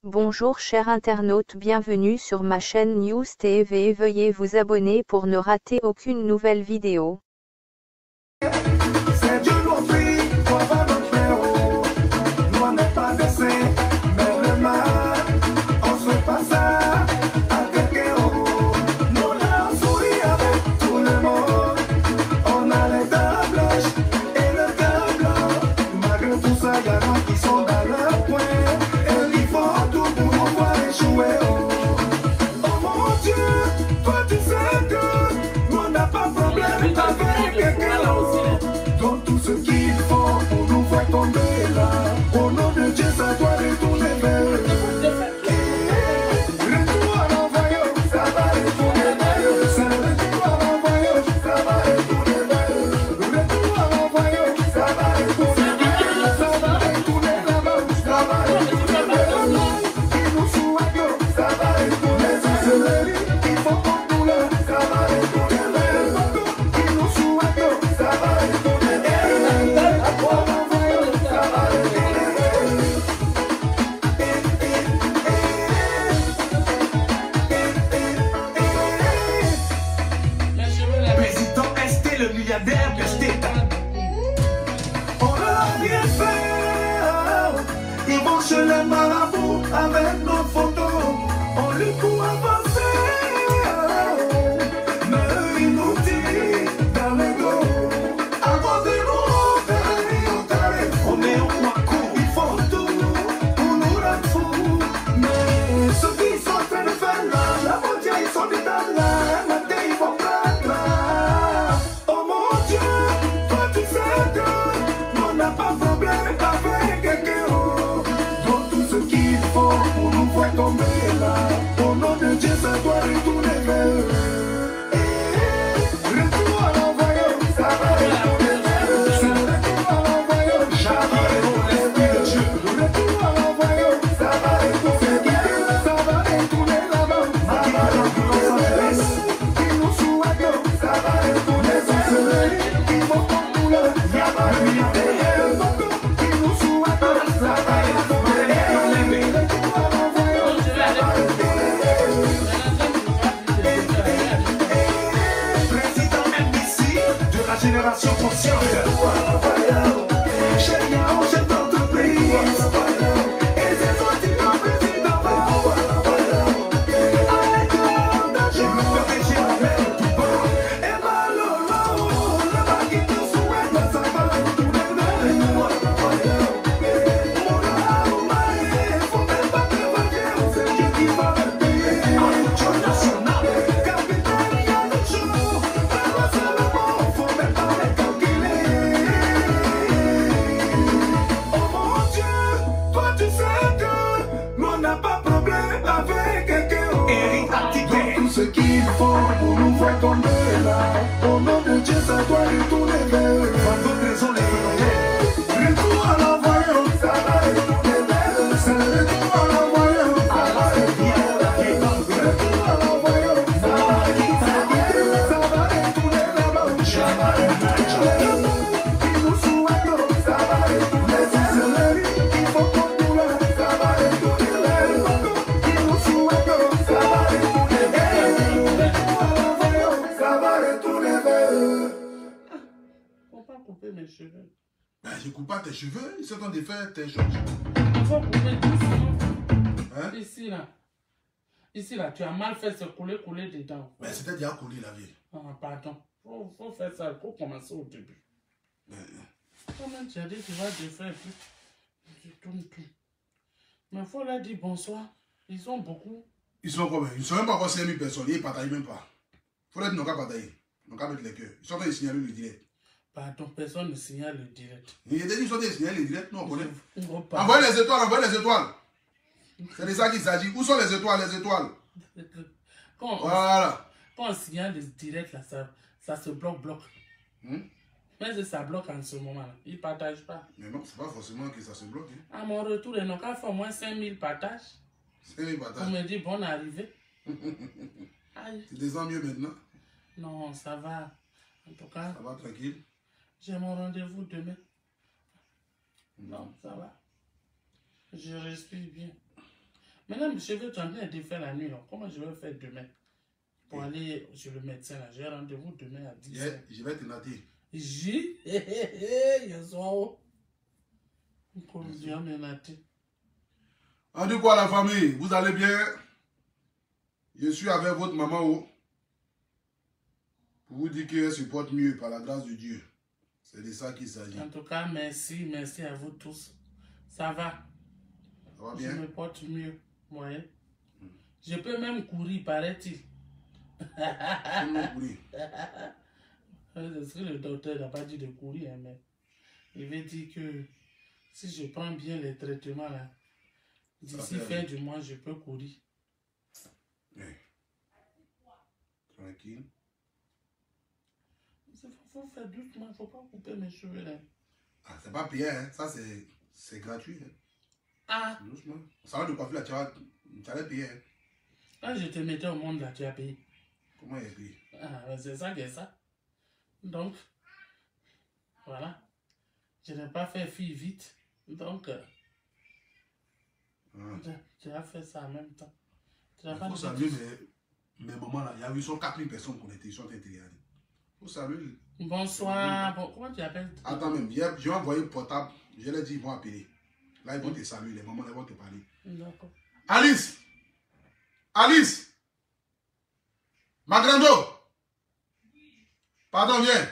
Bonjour chers internautes, bienvenue sur ma chaîne News TV. Veuillez vous abonner pour ne rater aucune nouvelle vidéo. C'est Dieu notre vie, toi va notre héros. Nous on n'est pas dessin, mais le mal, on se passe à quelqu'un. Nous là on sourit avec tout le monde. On a les dents blanches et le cœur blanc. Malgré tout ça, y en a qui sont dans leur coin. Et ils font tout pour nous voir échouer. Oh mon Dieu, toi tu sais que nous on n'a pas de problème avec quelqu'un. Donc tout ce qu'ils font pour nous faire tomber là. Au nom de Dieu, ça doit retourner vers eux. Retour à l'envoyeur, ça va retourner vers eux. C'est retour à l'envoyeur, ça va retourner vers eux. Retour à l'envoyeur, ça va retourner vers eux. Ça va retourner là-bas, ça va retourner vers eux. Qui nous souhaitent, ça va retourner vers eux. Ils font comme nous là, ça va retourner vers eux. Qui nous souhaitent, ça va retourner vers eux. Président ST, le milliardaire de ST. On leur a bien fait. Ils vont chez les marabouts avec nos photos. On lui court avancer. Mais eux, ils nous tirent dans les dos. À cause de nous, on est au coin. Ils font tout pour nous rendre fous. Mais ceux qui sont en train de faire là, la frontière, ils sont des dames là. Un matin, ils vont prendre là. Oh mon Dieu, toi tu sais que nous on n'a pas de problème avec quelqu'un. Donc tout ce qu'ils font pour nous faire tomber là. Au nom de Dieu, ça doit retourner vers eux. Retour à l'envoyeur, ça va retourner vers eux. C'est retour à l'envoyeur, ça va retourner vers eux. Retour à l'envoyeur, ça va retourner vers eux. Ça va retourner là-bas, ça va retourner vers eux. Qui nous souhaitent, ça va retourner vers eux. Ils vont comme nous là, ça va retourner vers eux. Qui nous souhaitent, ça va retourner vers eux. Retour à l'envoyeur, ça va retourner vers eux. Président MBC de la génération consciente. Chef Yao, chef d'entreprise. Et c'est toi qui t'en président. Avec le danger, le régime avec tout bas. Et malolo, le bas qui te souhaite, ça va retourner vers eux. Faut même pas te vaquer, c'est Dieu qui va te payer. Enjeu national, capitaine, il y a le jour. Pas seulement, faut même pas les calculer. Oh mon Dieu, toi tu sais que nous on n'a pas de problème avec quelqu'un. Eric Atiquet. Tout ce qu'ils font pour nous faire tomber là. Au nom de Dieu, ça doit retourner vers eux. Par d'autres raisons, les Congolais. Retour à l'envoyeur, ça va retourner vers eux. C'est le retour à l'envoyeur, ça va retourner vers eux. Retour à l'envoyeur, ça va retourner vers eux. Ça va retourner là-bas, ça va retourner vers eux. Qui nous souhaitent, ça va retourner vers eux. Ils font comme nous là, ça va retourner vers eux. Qui nous souhaitent, ça va retourner vers eux. Retour à l'envoyeur, ça va retourner vers eux. Faut pas couper mes cheveux. Ben, je coupe pas tes cheveux, ils sont en train de faire tes choses. Il faut couper tout sinon. Hein? Ici là, tu as mal fait se couler dedans. Ben, c'était déjà collé la vie. Ah, pardon. Faut faire ça, faut commencer au début. Ben, Toi-même, tu as dit que tu vas défaire, puis tu tournes tout. Mais faut leur dire bonsoir. Ils sont beaucoup. ils sont combien? Ils ne sont même pas encore 5000 personnes, ils ne partagent même pas. Faut leur dire, non, qu'à partager. Non, qu'à mettre les cœurs. Ils sont en train de signaler le direct. Pardon, personne ne signale le direct. Ils sont en train de signaler le direct, nous on connaît. Envoie Envoyez les étoiles, envoyez les étoiles. C'est de ça qu'il s'agit. Où sont les étoiles, les étoiles? Voilà. Quand on signale le direct, là, ça se bloque. Mais ça bloque en ce moment-là. Ils ne partagent pas. Mais non, c'est pas forcément que ça se bloque. Hein. À mon retour, ils n'ont qu'à faire au moins 5000 partages. 5000 On partages. me dit bonne arrivée. Aïe. Tu descends mieux maintenant. Non, ça va. En tout cas, Ça va tranquille. j'ai mon rendez-vous demain. Non, ça va. Je respire bien. Maintenant, mes cheveux sont en train de faire la nuit. Là. Comment je vais faire demain pour aller chez le médecin? J'ai rendez-vous demain à 10h. Je vais te natter. Il y a ça. On dit, on est naté. En dit quoi la famille? Vous allez bien? Je suis avec votre maman. Oh. Pour vous dire qu'elle se porte mieux par la grâce de Dieu. C'est de ça qu'il s'agit. En tout cas, merci à vous tous. Ça va? Ça va bien? Je me porte mieux. Ouais. Je peux même courir, paraît-il. Courir. Est-ce que le docteur n'a pas dit de courir, hein, mais il veut dire que si je prends bien les traitements là, d'ici fin du mois, je peux courir. Oui. Tranquille. Il faut faire doucement, il ne faut pas couper mes cheveux là. Ah, c'est pas payé, hein. Ça c'est gratuit. Hein. Ah! Doucement. Ça va de coiffer là, tu vas payer. Hein. Quand je te mettais au monde là, tu as payé. Comment il a payé? Ah, c'est ça que ça. Donc, voilà. Je n'ai pas fait fille vite. Donc, tu as fait ça en même temps. Il faut saluer mes mamans là. Il y a eu 4000 personnes connectées. Ils sont intéressés. Il faut saluer. Bonsoir. Bon, comment tu appelles? Attends même. Je vais envoyer le portable. Je leur ai dit ils vont appeler. Là, ils vont te saluer. Les mamans, ils vont te parler. D'accord. Alice! Alice! Magrando! Pardon, viens.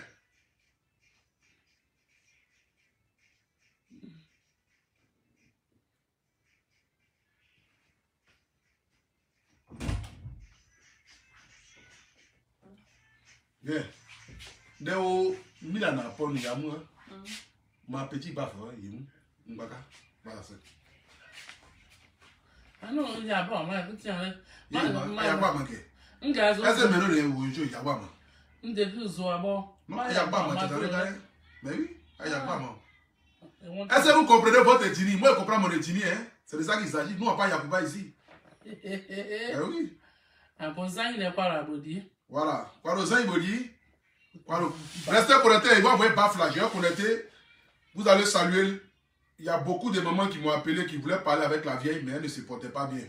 Viens. Deo, Milana, Pon, Yamu, ma petite baffe, Yamu, Mbaka, voilà ça. Ah non, il y a pas, moi, tiens, Il y a pas manqué. Un gaz, est-ce que maintenant, il y a pas un début, bon. Non, il y a pas manqué. Mais oui, il y a pas manqué. Est-ce que vous comprenez votre ethnie? Moi, je comprends mon ethnie, hein. C'est de ça qu'il s'agit. Nous, on n'a pas Yacouba ici. Eh oui. Un bon sang, il n'est pas là, Bodi. Voilà. Quoi, le sang, il me dit. Restez connectés, ils vont envoyer baf là. Je vais connecter. Vous allez saluer. Il y a beaucoup de mamans qui m'ont appelé, qui voulaient parler avec la vieille, mais elle ne se portait pas bien.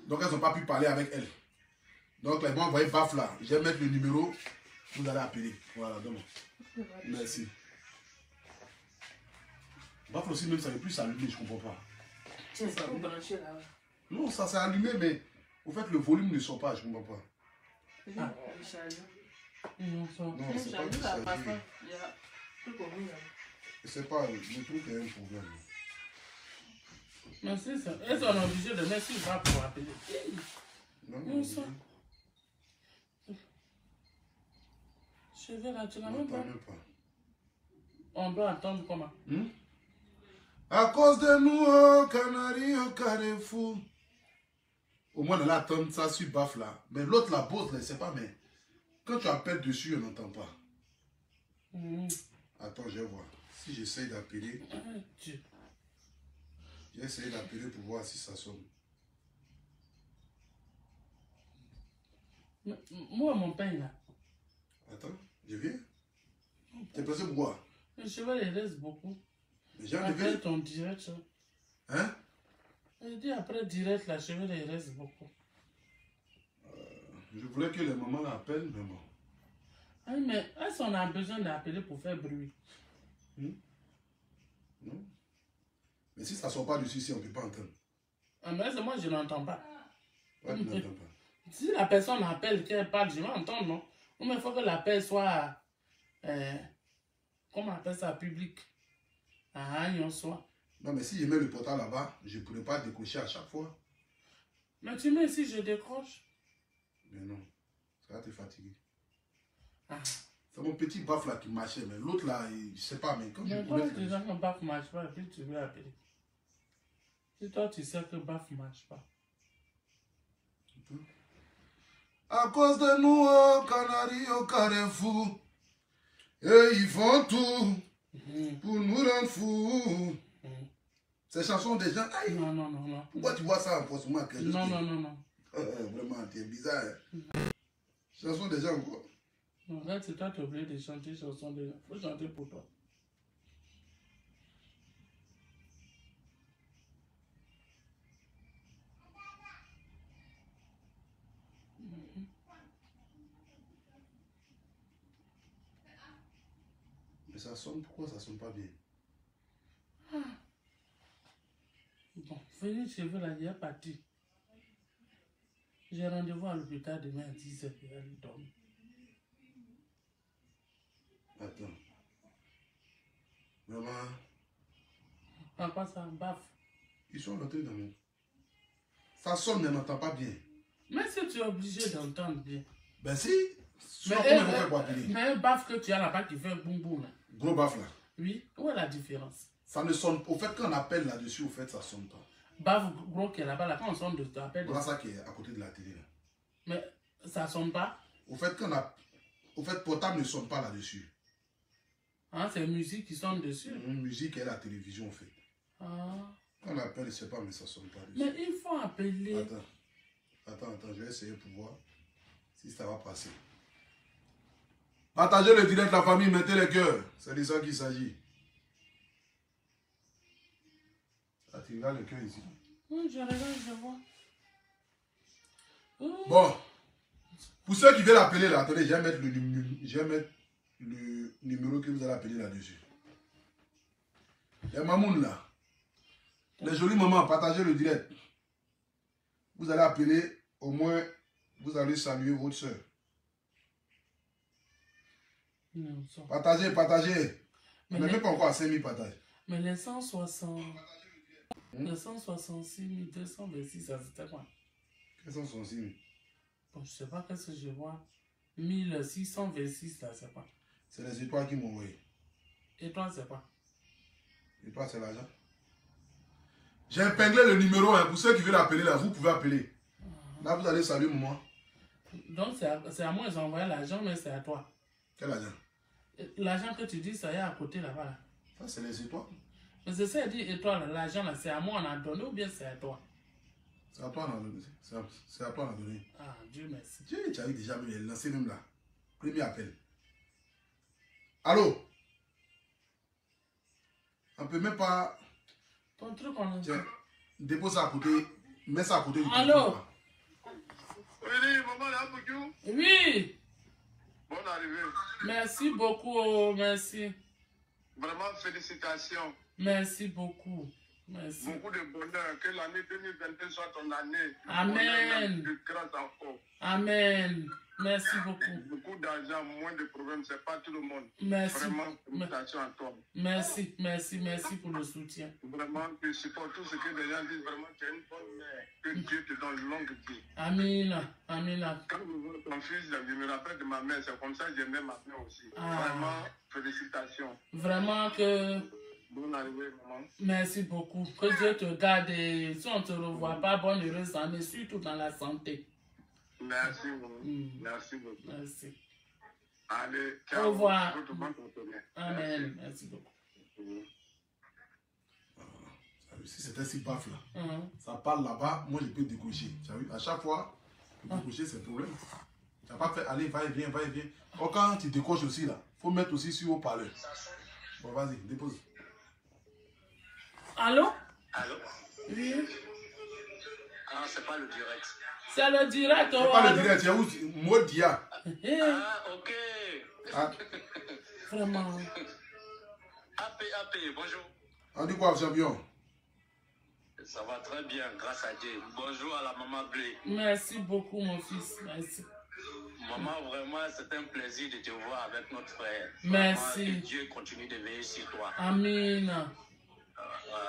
Donc, elles n'ont pas pu parler avec elle. Donc, là, ils vont envoyer baf là. Je vais mettre le numéro. Vous allez appeler. Voilà, demain. Merci. Baf aussi, même, ça ne veut plus s'allumer, je ne comprends pas. Tiens, ça vous brancher là. Non, ça s'est allumé, mais au fait, le volume ne sort pas, je ne comprends pas. Ah. Non, ça. Non, c'est pas que ça s'agit. C'est pas, le truc est un problème. Mais c'est ça. Est-ce qu'on est obligé de mettre sur bas pour appeler? Non, ça. Cheveux là, tu n'as même pas. On doit attendre comment? À cause de nous, au Canari, au Carrefour. Au moins, on attend ça sur baf là. Mais l'autre, la pose, je ne sais pas, mais quand tu appelles dessus, on n'entend pas. Attends, je vais voir. Si j'essaye d'appeler. J'ai essayé d'appeler pour voir si ça sonne. Moi, mon pain là. Attends, je viens. T'es pressé pour quoi? Les cheveux, ils restent beaucoup. Déjà, après ton direct, ça. Hein? Je dis après direct, la cheveux, ils restent beaucoup. Je voulais que les mamans l'appellent, mais bon. Ah, mais est-ce qu'on a besoin d'appeler pour faire bruit? Non. Mais si ça ne sort pas dessus, si on ne peut pas entendre. Ah, mais moi, je n'entends pas. Ouais, tu n'entends pas. Si la personne appelle, qu'elle parle, je vais entendre, non? Mais il faut que l'appel soit... comment on appelle ça, public? Ah, il y en soit. Non, mais si je mets le portable là-bas, je ne pourrais pas décrocher à chaque fois. Mais tu mets si je décroche? Mais non, ça va te fatiguer. Ah. C'est mon petit baf là qui marchait, mais l'autre là, je ne sais pas, mais quand mais je toi, tu sais que baf ne marche pas, et puis tu veux appeler. Si toi, tu sais que baf ne marche pas. À cause de nous, au Canari, au Carrefour, et ils font tout pour nous rendre fous. Ces chansons des gens, aïe. Non. Pourquoi tu vois ça en forcément? Non. Vraiment, tu es bizarre. Chansons des gens, quoi. Non, là, c'est toi qui es obligé de chanter chansons des gens. Il faut chanter pour toi. Mais ça sonne, pourquoi ça sonne pas bien? Bon, venez chez vous, là, il est parti. J'ai rendez-vous à l'hôpital demain à 10h, il va aller dormir. Attends. Maman. En quoi ça baffe? Ils sont rentrés dans mon... Ça sonne, mais on n'entend pas bien. Mais si tu es obligé d'entendre bien. Ben si. Mais un baffe que tu as là-bas qui fait un boum boum là. Gros baffe là. Oui, où est la différence? Ça ne sonne... Au fait, quand on appelle là-dessus, au fait, ça sonne pas. Baffe gros qui est là-bas, là, quand on sonne de l'appel. Voilà ça qui est à côté de la télé là. Mais ça sonne pas? Au fait, quand on a... Au fait, portable ne sonne pas là-dessus. Ah, c'est musique qui sonne dessus. Musique et la télévision, en fait. Ah. Quand on appelle, je sais pas, mais ça sonne pas dessus. Mais il faut appeler. Attends, je vais essayer pour voir si ça va passer. Partagez le direct, la famille, mettez les cœurs. C'est de ça qu'il s'agit. Ah, tu regardes le cœur ici. Oui, je regarde, je vois. Bon. Pour ceux qui veulent appeler là, attendez, je vais mettre le numéro que vous allez appeler là-dessus. Les mamounes là. Les jolies mamans, partagez le direct. Vous allez appeler, au moins, vous allez saluer votre soeur. Partagez. Mais même pas encore à 5000 partages. Mais les 160... Les 166 226, ça c'était quoi? 166 000. Bon, je sais pas qu'est-ce que je vois. 1626, là, c'est quoi? C'est les étoiles qui m'ont envoyé. Étoile, c'est quoi? Étoile, c'est l'argent. J'ai épinglé le numéro, hein. Pour ceux qui veulent appeler là, vous pouvez appeler. Là, vous allez saluer maman. Donc, c'est à moi, ils ont envoyé l'argent, mais c'est à toi. Quel argent? L'argent que tu dis, ça y est à côté là-bas. Là. Ça, c'est les étoiles. Mais c'est ça, dit étoile, l'argent là, c'est à moi, on a donné ou bien c'est à toi? C'est à toi, on a donné. C'est à toi, on a donné. Ah, Dieu merci. Tu as eu déjà lancé même là. Premier appel. Allô? On peut même pas. Ton truc, on a. Tiens, dépose ça à côté. Mets ça à côté du Allô? Oui, maman, là, bonjour. Oui! Bonne arrivée. Merci beaucoup, merci. Vraiment, félicitations. Merci beaucoup. Merci. Beaucoup de bonheur. Que l'année 2022 soit ton année. Amen. De grâce encore. Amen. Merci beaucoup. Beaucoup d'argent, moins de problèmes. C'est pas tout le monde. Merci. Vraiment, félicitations à toi. Merci, merci pour le soutien. Vraiment, je supporte tout ce que les gens disent. Vraiment, tu es une bonne mère. Que Dieu te donne longue vie. Amen. Amen. Quand je vois ton fils, je me rappelle de ma mère. C'est comme ça que j'aimais ma mère aussi. Ah. Vraiment, félicitations. Vraiment que... Bonne arrivée, maman. Merci beaucoup. Que Dieu te garde et si on ne te revoit pas, bonne heureuse année, surtout dans la santé. Merci, maman. Merci beaucoup. Merci. Allez, ciao. Au revoir. Amen. Merci beaucoup. Si c'était si baf là, ça parle là-bas, moi je peux décocher. Tu as vu, à chaque fois, décocher c'est le problème. Tu n'as pas fait aller, va et viens. Oh, quand tu décoches aussi là, il faut mettre aussi sur haut-parleur. Bon, vas-y, dépose. Allô? Allô? Oui. Ah, c'est pas le direct. C'est le direct. C'est pas le direct, il y a où Modia. Ah, ok. Ah. Vraiment. AP, bonjour. On dit quoi, champion? Ça va très bien, grâce à Dieu. Bonjour à la maman Blé. Merci beaucoup, mon fils. Merci. Maman, vraiment, c'est un plaisir de te voir avec notre frère. Merci. Vraiment, que Dieu continue de veiller sur toi. Amen.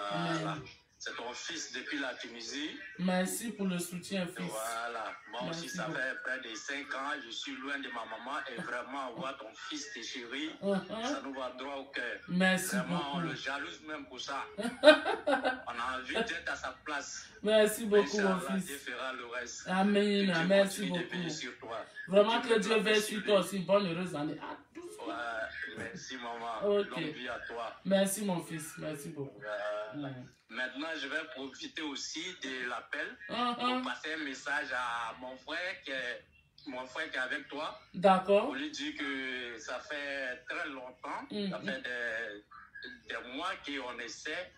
Voilà. C'est ton fils depuis la Tunisie. Merci pour le soutien, fils. Voilà. Moi Merci aussi, ça beaucoup. fait près de 5 ans. Je suis loin de ma maman et vraiment, voir ton fils, tes chéris, ça nous va droit au cœur. Merci Vraiment, beaucoup. on le jalouse même pour ça. On a envie d'être à sa place. Merci beaucoup, mon Inch'Allah, Dieu fils. fera le reste. Amen. Que Dieu Merci continue de veiller beaucoup. sur toi. Vraiment que Dieu veille sur toi aussi. Bonne heureuse année. À tous. Ouais, merci maman. Ok. Longue vie à toi. Merci, mon fils. Merci beaucoup. Maintenant, je vais profiter aussi de l'appel Ah, pour passer un message à mon frère qui est avec toi. D'accord. Pour lui dire que ça fait très longtemps, ça fait des mois qu'on essaie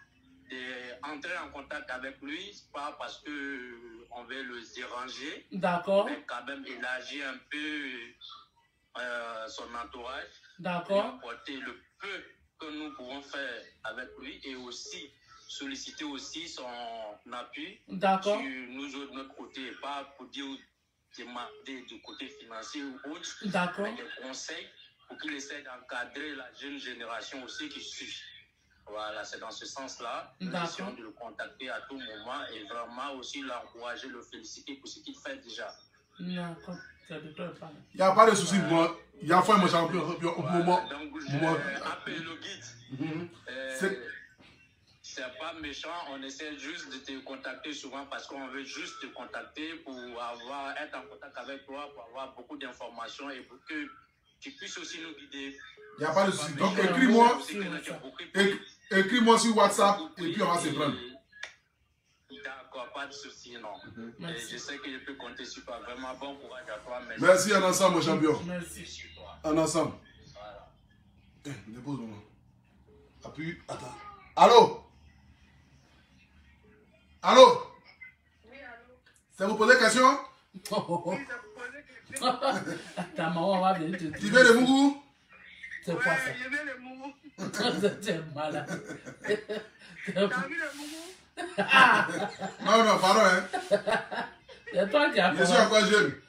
d'entrer en contact avec lui, pas parce qu'on veut le déranger, D'accord. mais quand même élargir un peu son entourage. D'accord. apporter le peu que nous pouvons faire avec lui et aussi solliciter aussi son appui D'accord. sur nous autres de notre côté, pas pour dire demander du côté financier ou autre, D'accord. mais des conseils pour qu'il essaie d'encadrer la jeune génération aussi qui suit. Voilà, c'est dans ce sens-là. Nous essayons de le contacter à tout moment et vraiment aussi l'encourager, le féliciter pour ce qu'il fait déjà. D'accord. Il n'y a pas de souci pour moi. Il y a fois, moi, j'ai un peu au moment. Donc, je appelle le guide. C'est pas méchant, on essaie juste de te contacter souvent parce qu'on veut juste te contacter pour être en contact avec toi, pour avoir beaucoup d'informations et pour que tu puisses aussi nous guider. Il n'y a pas de souci. Donc, écris-moi sur WhatsApp et puis on va se prendre. D'accord, pas de souci, non. Et je sais que je peux compter sur toi. Vraiment, bon courage à toi. Merci, en ensemble, mon champion. Merci. En ensemble. Voilà. Dépose-moi. Appuie, attends. Allô? Allô? Oui, allô? Ça vous pose des questions? Oui, ça vous pose des questions. Ta maman va venir te dire. Tu veux le mougou? C'est quoi ça? Je veux le mougou. C'est malade. T'as vu le mougou? Non, pardon, hein. C'est toi qui as Je suis encore jeune.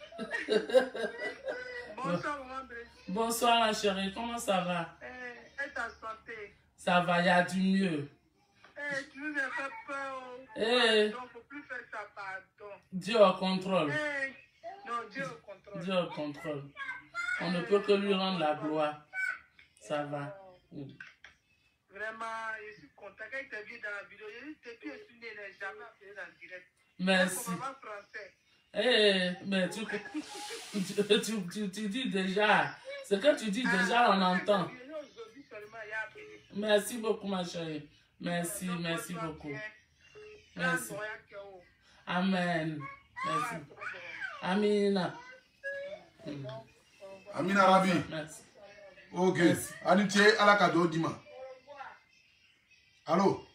Bonsoir, maman Brigitte. Bonsoir, ma chérie. Comment ça va? Et ta santé? Ça va, il y a du mieux. Tu nous as fait peur. Pardon, faut plus faire ça, pardon. Dieu au contrôle. Non, Dieu au contrôle. Dieu au contrôle. On ne peut que lui rendre la gloire. Ça va. Vraiment, je suis content. Quand il t'a vu dans la vidéo, je dis, depuis je suis né, il n'a jamais appelé dans le direct. Merci. Mais tu dis déjà. Ce que tu dis déjà, on entend. Merci beaucoup, ma chérie. Merci beaucoup. Merci. Amen. Merci. Amina. Amina Rabi. Merci. Ok. Anitié à la cadeau, Dima. Allô?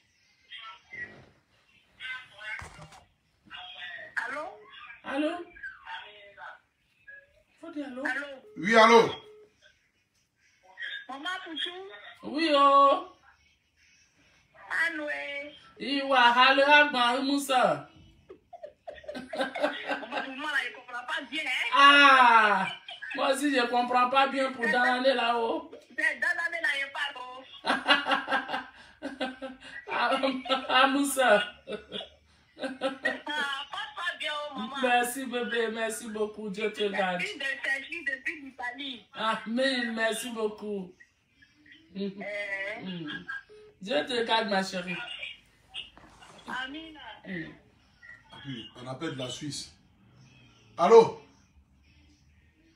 Allô? Allô? Faut dire allô? Allô? Oui, allô? Maman Pouchou? Oui, oh. Allô? Iwa, allô, Agba, Moussa. Maman, tout le monde, il ne comprend pas bien, hein? Ah! Moi aussi, je ne comprends pas bien pour dans l'année là-haut. C'est dans l'année là, il parle. Ah, Moussa. Pas bien, maman. Merci, bébé. Merci beaucoup. Dieu te garde. Merci de Sergi depuis l'Italie. Amen. Merci beaucoup. Dieu te garde, ma chérie. Amina. On appelle de la Suisse. Allô?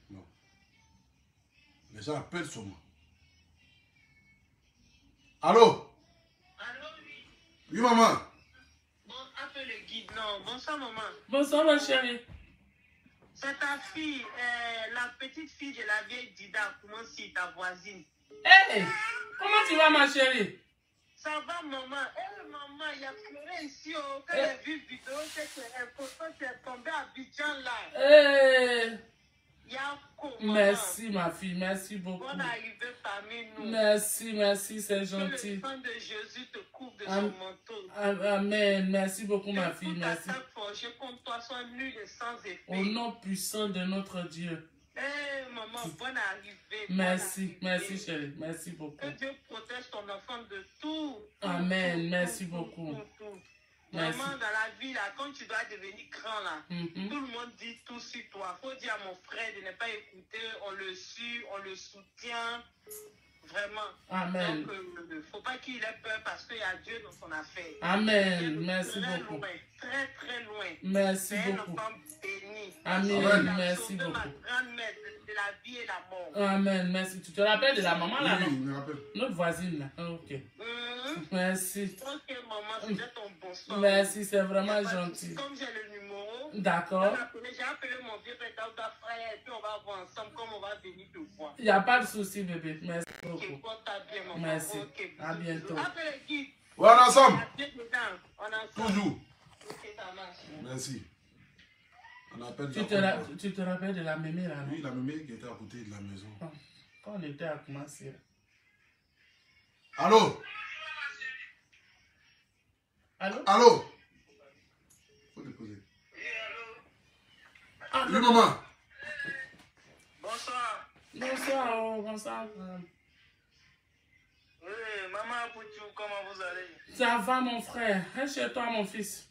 Non. Les gens appellent sur moi. Allô? Allô, oui. Oui, maman. Bon, appelle le guide. Non, bonsoir, maman. Bonsoir, ma chérie. C'est ta fille, la petite fille de la vieille Dida, comment si ta voisine. Hey! Comment tu vas, ma chérie? Ça va, maman. Maman, il y a pleuré ici. Oh. Quand j'ai vu vidéo, c'est tombé à Abidjan là. Hey! Il y a quoi, Merci, ma fille. Merci beaucoup. Bonne arrivée parmi nous. Merci, c'est Que gentil. le sang de Jésus te couvre de son manteau. Amen. Merci beaucoup, ma fille. Que Merci. toute attaque forgée contre toi soit nulle et sans effet. Au nom puissant de notre Dieu. Maman, bonne arrivée. Merci, merci chérie, merci beaucoup. Que Dieu protège ton enfant de tout. Amen, merci beaucoup. Merci. Maman, dans la vie, là, quand tu dois devenir grand, là, tout le monde dit tout sur toi. Il faut dire à mon frère de ne pas écouter, on le suit, on le soutient. Vraiment. Amen. Donc, il ne faut pas qu'il ait peur parce qu'il y a Dieu dans son affaire. Amen, merci beaucoup. Loin, très, très loin. Merci beaucoup. Amen, merci beaucoup. Ma grand-mère de la vie et la mort. Amen, merci. Tu te rappelles de la maman là, Oui, non? je me rappelle. Notre voisine là. Ok. Merci. Ok, maman, c'était ton bonsoir. Merci, c'est vraiment gentil. Comme j'ai le numéro, d'accord. J'ai appelé mon vieux frère frère et puis on va voir ensemble comme on va venir te voir. Il n'y a pas de souci, bébé. Merci beaucoup. Okay, bien, maman. Merci. Okay, à bientôt. Appelle qui? Ouais, on est ensemble. On est ensemble. Toujours. Ok, ça marche. Merci. On appelle Tu te rappelles de la mémé là, non? Oui, la mémé qui était à côté de la maison. quand on était à Kumasi. Allô? Allô? Allô? Faut déposer. Allô? Oui, maman. Bonsoir. Bonsoir, oh, bonsoir. Oui, maman Poutou, comment vous allez? Ça va, mon frère? Reste chez toi, mon fils.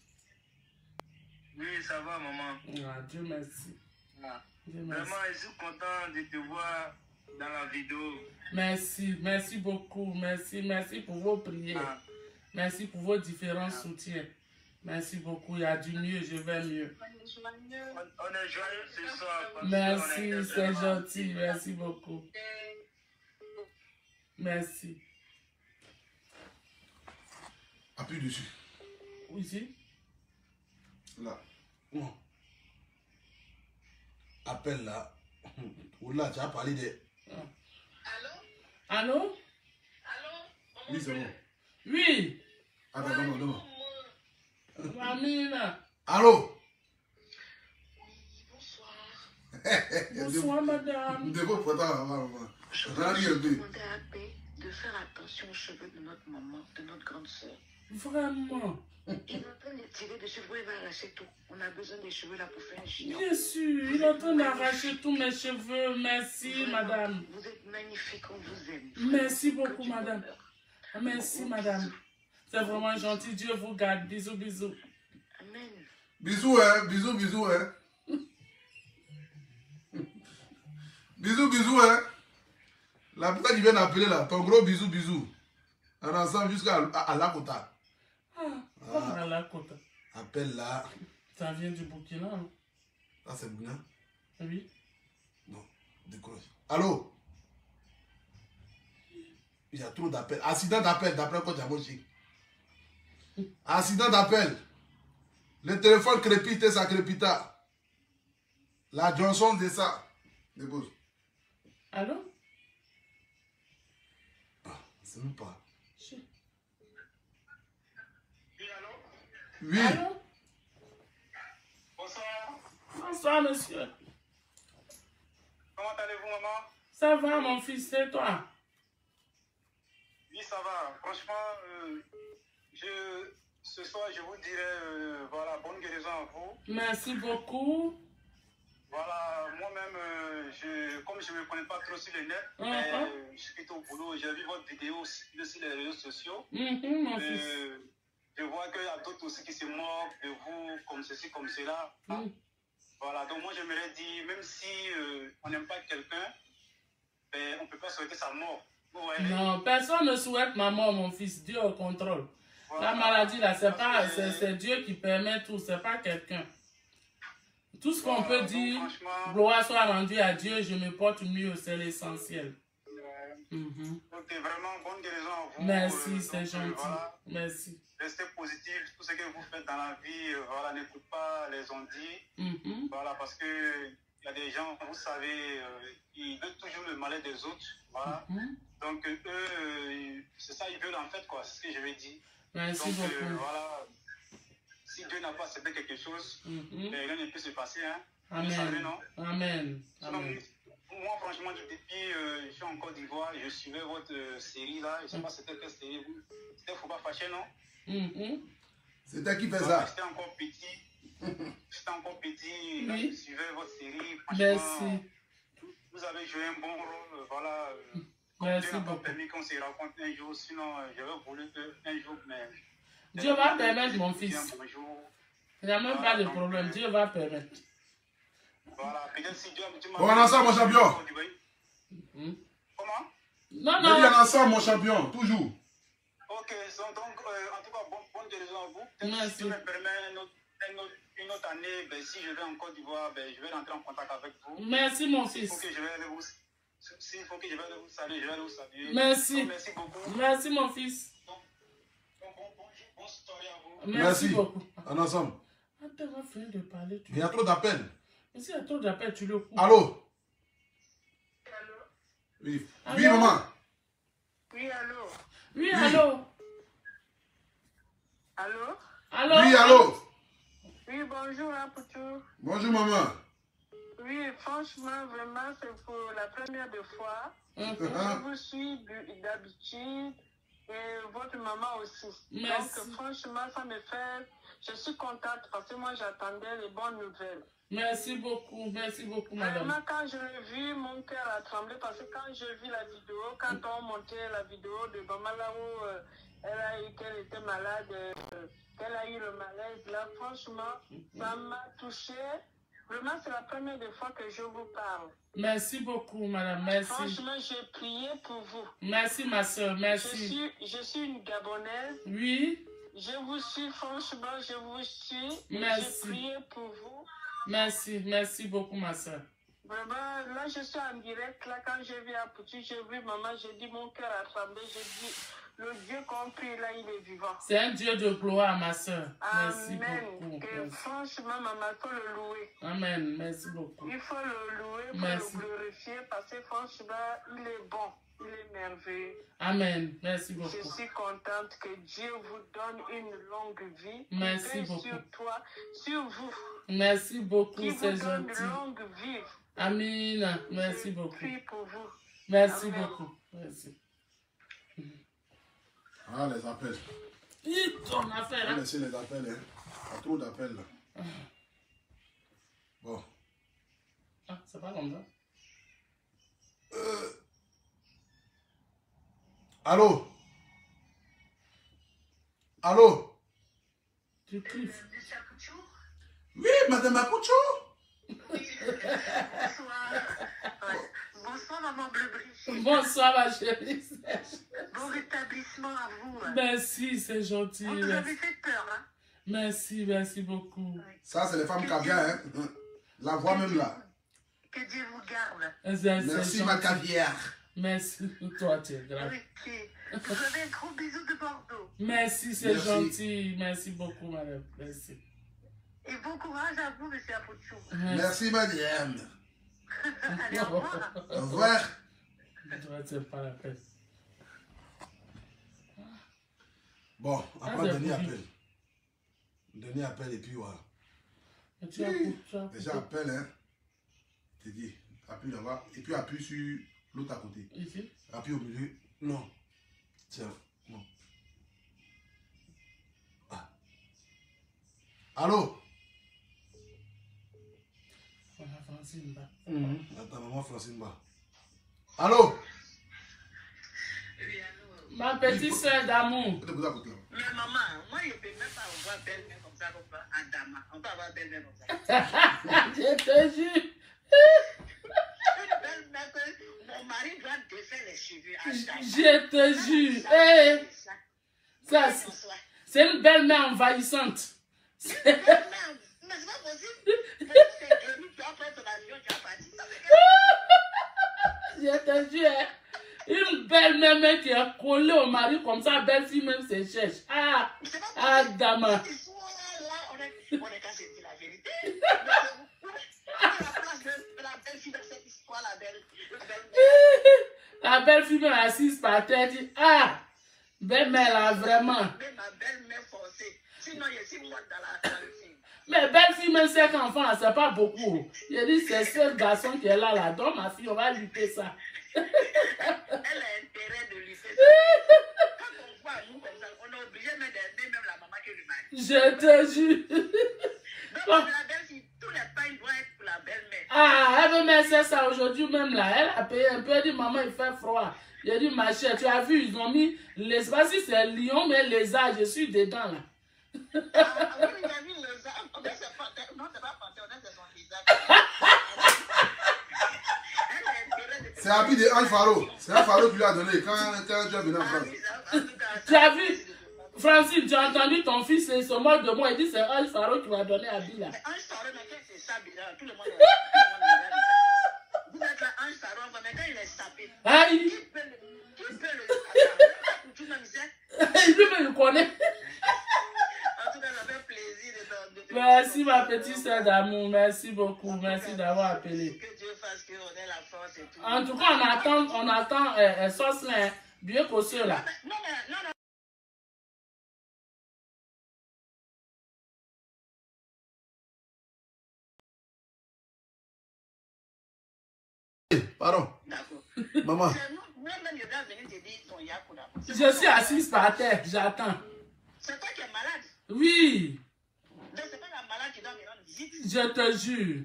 Oui, ça va, maman. Ah, Dieu merci. Ah. Dieu merci. Vraiment, je suis content de te voir dans la vidéo. Merci, merci beaucoup. Merci, merci pour vos prières. Ah. Merci pour vos différents soutiens. Merci beaucoup. Il y a du mieux, je vais mieux. On est joyeux ce soir. Merci, c'est gentil. Merci beaucoup. Merci. Appuie dessus. Où ici? Là. Bon. Appelle là. Ou là, tu as parlé de... Allô? Allô? Oui, c'est bon. Oui. Attends, demande. Amina. Allô? Bonsoir, madame. Nous devons pourtant avoir... Je voudrais demander à Paix de faire attention aux cheveux de notre maman, de notre grande soeur. Vraiment? Il est en train de tirer dessus, il va arracher tout. On a besoin des cheveux là pour faire un chignon. Bien sûr, il est en train d'arracher tous mes cheveux. Merci, Vraiment, madame. Vous êtes magnifique, on vous aime. Merci Que beaucoup, du madame. bonheur. Merci, madame. C'est vraiment gentil. Dieu vous garde. Bisous, bisous. Amen. Bisous, hein. Bisous, hein. Bisous, hein. La personne qui vient d'appeler là, ton gros bisous. On est ensemble jusqu'à Lakota. Comme à la côte. Appelle là. Ça vient du Burkina, hein? Là, c'est Burkina. Oui. Non, décroche. Allô? Il y a trop d'appels. Accident d'appel, d'après quoi Djamochi. Accident d'appel. Le téléphone crépite et ça crépita. La Johnson de ça. Dépose. Allô? Ah, c'est même pas. Oui, allô? Oui. Allô? Bonsoir. Bonsoir, monsieur. Comment allez-vous, maman? Ça va, mon fils, c'est toi? Oui, ça va. Franchement, ce soir, je vous dirais, voilà, bonne guérison à vous. Merci beaucoup. Voilà, moi-même, comme je ne me connais pas trop sur le net, mais je suis plutôt au boulot, j'ai vu votre vidéo sur les réseaux sociaux. Mon fils. Je vois qu'il y a d'autres aussi qui se moquent de vous, comme ceci, comme cela. Voilà, donc moi j'aimerais dire, même si on n'aime pas quelqu'un, ben, on ne peut pas souhaiter sa mort. Non, personne ne souhaite ma mort, mon fils. Dieu au contrôle. Voilà. La maladie, là, c'est Dieu qui permet tout, c'est pas quelqu'un. Tout ce qu'on peut dire, gloire soit rendue à Dieu, je me porte mieux, c'est l'essentiel. Ok, vraiment, bonne guérison à vous. Merci, c'est gentil. Voilà. Merci. Restez positif, tout ce que vous faites dans la vie, voilà, n'écoutez pas les on-dit. Voilà, parce que il y a des gens, vous savez, ils veulent toujours le malheur des autres. Voilà. Donc, eux, c'est ça, ils veulent en fait, quoi, c'est ce que je vais dire. Merci beaucoup. Voilà, si Dieu n'a pas accepté quelque chose, rien ne peut se passer. Hein. Amen. Vous savez, non? Amen. Amen. Moi, franchement, depuis je suis en Côte d'Ivoire, je suivais votre série là. Je ne sais pas c'était quelle série. C'était Faut pas fâcher, non? C'était qui fait ça? J'étais encore petit. Là, Oui. je suivais votre série. Merci. Vous avez joué un bon rôle. Voilà. Merci Dieu n'a pas beaucoup. permis qu'on se rencontre un jour. Sinon, j'avais voulu qu'un jour, mais. Dieu va permettre, mon fils. Il n'y a même pas de problème. Dieu va permettre. Voilà, peut-être si Dieu m'a... Bon, ensemble, mon champion. Comment? Non, Je dis ensemble, mon champion, toujours. Ok, donc, en tout cas, bonne guérison à vous. Merci. Si Dieu me permet une autre année, ben, si je vais en Côte d'Ivoire, ben, je vais rentrer en contact avec vous. Merci, mon S'il faut fils. que je vais aller vous saluer, je vais aller vous saluer. Merci. Donc, merci beaucoup. Merci, mon fils. Bonne soirée à vous. Merci beaucoup. En ensemble. Attends, on va finir de parler. Il y a trop d'appels. Mais s'il y a trop d'appels, tu le coupes. Allô? Oui. Allô? Oui, maman. Oui, allô? Oui, allô? Allô? Allô? Oui, allô? Oui, bonjour, hein, Poutou. Bonjour, maman. Oui, franchement, vraiment, c'est pour la première fois. Je vous suis d'habitude et votre maman aussi. Merci. Donc, franchement, ça me fait... Je suis contente parce que moi, j'attendais les bonnes nouvelles. Merci beaucoup, madame. Vraiment, quand je l'ai vu, mon cœur a tremblé parce que quand j'ai vu la vidéo, quand on montait la vidéo de maman là où elle a eu qu'elle était malade, qu'elle a eu le malaise, là, franchement, ça m'a touchée. Vraiment, c'est la première fois que je vous parle. Merci beaucoup, madame, merci. Franchement, j'ai prié pour vous. Merci, ma soeur, merci. Je suis une Gabonaise. Oui. Je vous suis, franchement, je vous suis. Merci. J'ai prié pour vous. Merci beaucoup, ma soeur. Vraiment, là, je suis en direct. Là, quand j'ai vu Apoutu, j'ai vu maman, j'ai dit, mon cœur a tremblé. J'ai dit, le Dieu compris, là, il est vivant. C'est un Dieu de gloire, ma soeur. Merci Amen. beaucoup. Que, franchement, maman, il faut le louer. Amen. Merci beaucoup. Il faut le louer, il faut le glorifier, parce que franchement, il est bon. Il est merveilleux. Amen. Merci beaucoup. Je suis contente que Dieu vous donne une longue vie. Merci beaucoup. Sur toi, sur vous. Merci beaucoup, c'est gentil. Qui vous donne une longue vie. Amen. Merci beaucoup. Je prie pour vous. Merci Amen. beaucoup. Merci. Ah, les appels. Ton affaire, hein? Laissez les appels, hein. Il y a trop d'appels, là. Bon. Ah, c'est pas comme ça. Allô? Allô? Tu cries. Oui, madame Apoucho. Bonsoir. Bonsoir, maman Bleu Brigitte. Bonsoir, ma chérie. Bon rétablissement à vous. Merci, c'est gentil. Vous nous avez fait peur, hein? Merci beaucoup. Oui. Ça, c'est les femmes caviar, hein. La voix même là. Que Dieu vous garde. Merci, ma caviar. Merci, toi, tu es grave. Ok. Vous avez un gros bisou de Bordeaux. Merci, c'est gentil. Merci beaucoup, madame. Merci. Et bon courage à vous, monsieur Apouchou. Merci, madame. Allez, au revoir. Au revoir. Toi, c'est pas la peine. Bon, après, dernier appel. Dernier appel et puis voilà. Tu as déjà appel, hein. Je te dis, appuie là-bas. Et puis appuie sur l'autre à côté. Ici? Appuie au milieu. Non. Tiens, non. Ah. Allô? Francine Ba. Attends, maman Francine Ba. Allô? Oui, allô. Ma petite soeur d'amour. Mais maman, moi je ne peux même pas avoir belle-mère comme ça, comme Adama. On peut avoir belle-mère comme ça. Je te jure. Une belle-mère que mon mari doit défaire les cheveux à Adama. Je te jure. Hey. Ça, c'est une belle-mère envahissante. C'est une belle-mère. Mais c'est pas possible. C'est tu as pris ton avion, tu as parti. Je te jure. Une belle-mère qui est collée au mari comme ça, belle-fille même se cherche. Ah, Adama. On est qu'à se dire la vérité. La place de la belle-fille dans cette histoire, la belle-mère. La belle-fille même assise par terre dit, ah, belle-mère là, vraiment. Mais ma belle-mère forcée. Sinon, il y a 6 mois dans le film. Mais belle-fille même 5 enfants, c'est pas beaucoup. Il dit, c'est ce garçon qui est là, donc ma fille, on va lutter ça. Elle a intérêt de lutter ça. Quand on voit nous comme ça, on est obligé de d'aider même la maman qui lui mari. Je te jure. Donc, la belle-fille, tous les pains doivent être pour la belle-mère. Ah, elle veut mettre ça aujourd'hui même là. Elle a payé un peu. Elle dit, maman, il fait froid. J'ai dit, ma chère, tu as vu, ils ont mis, les, je sais pas si c'est lion, mais lézard, je suis dedans là. Oui, il a mis le lézard. Non, c'est pas panthéon, c'est son lézard. C'est l'habit de Ange Faro. C'est un Faro qui lui a donné quand tu es venu en France. Tu as vu, Francine, tu as entendu ton fils se moque de moi. Il dit c'est Ange Faro qui m'a donné à Bila. Ange Faro, mais quand c'est ça, tout le monde vous êtes là, Ange Faro, mais quand il est sapé, aïe. Qui peut le Lui-même, il connaît. En tout cas, ça fait plaisir de Merci, ma petite soeur d'amour. Merci beaucoup. Merci d'avoir appelé. Que Dieu fasse qu'on ait la force et tout. En tout cas, on attend Soslin, bien qu'au là. Non, Pardon. D'accord. Maman. Moi-même, je vais venir te dire ton Yakou là. Je suis assise par terre, j'attends. C'est toi qui es malade. Oui. Donc, c'est pas la malade qui doit me rendre visite. Je te jure.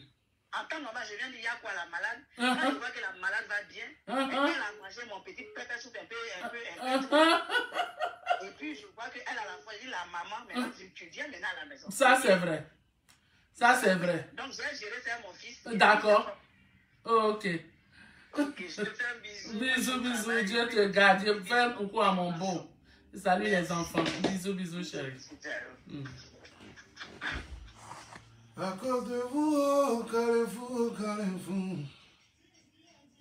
En temps normal, je viens de Yakou à la malade. Quand je vois que la malade va bien, elle a mangé mon petit pépé soupe un peu. Et puis, je vois qu'elle a choisi la maman, maintenant tu viens maintenant à la maison. Ça, c'est vrai. Ça, c'est vrai. Donc, je vais gérer ça à mon fils. D'accord. Ok. Ok, je te fais un bisou. Bisous, bisous. Dieu te garde. Je fais un coucou à mon beau. Salut les enfants. Bisous, bisous, chérie. À cause de vous, oh, calez-vous.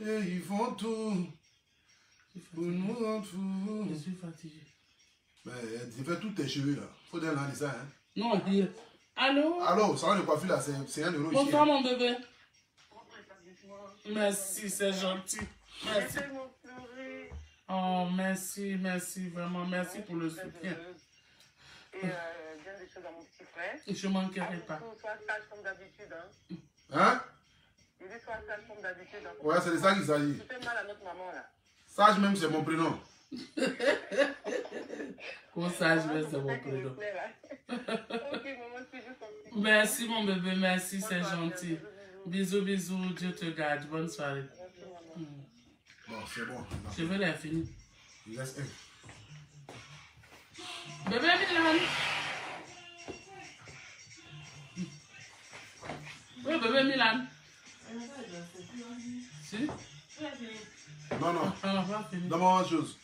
Et ils font tout. Pour nous rendre fous. Je suis fatigué. Mais tu fais tous tes cheveux là. Faut dire là, ça, hein. Non, dire. Allô? Allô, ça va de coiffure là, c'est 1 euro ici. Bonsoir, mon bébé. Merci, c'est gentil. Merci. Oh, merci, merci, vraiment, merci pour le soutien. Et bien des choses à mon petit frère. Je ne manquerai pas. Sois sage comme d'habitude. Hein? Il dit sois sage comme d'habitude. Ouais, c'est de ça qu'il s'agit. Tu fais mal à notre maman là. Sage même, c'est mon prénom. Comment sage même, c'est mon prénom. Ok, maman, c'est juste un petit. Merci, mon bébé, merci, c'est gentil. Bisous, bisous, Dieu te garde. Bonne soirée. Bon, c'est bon. Je veux l'infini. Il reste un. Bébé Milan. Oui, bébé Milan. Si? Non, non. Donne-moi une chose.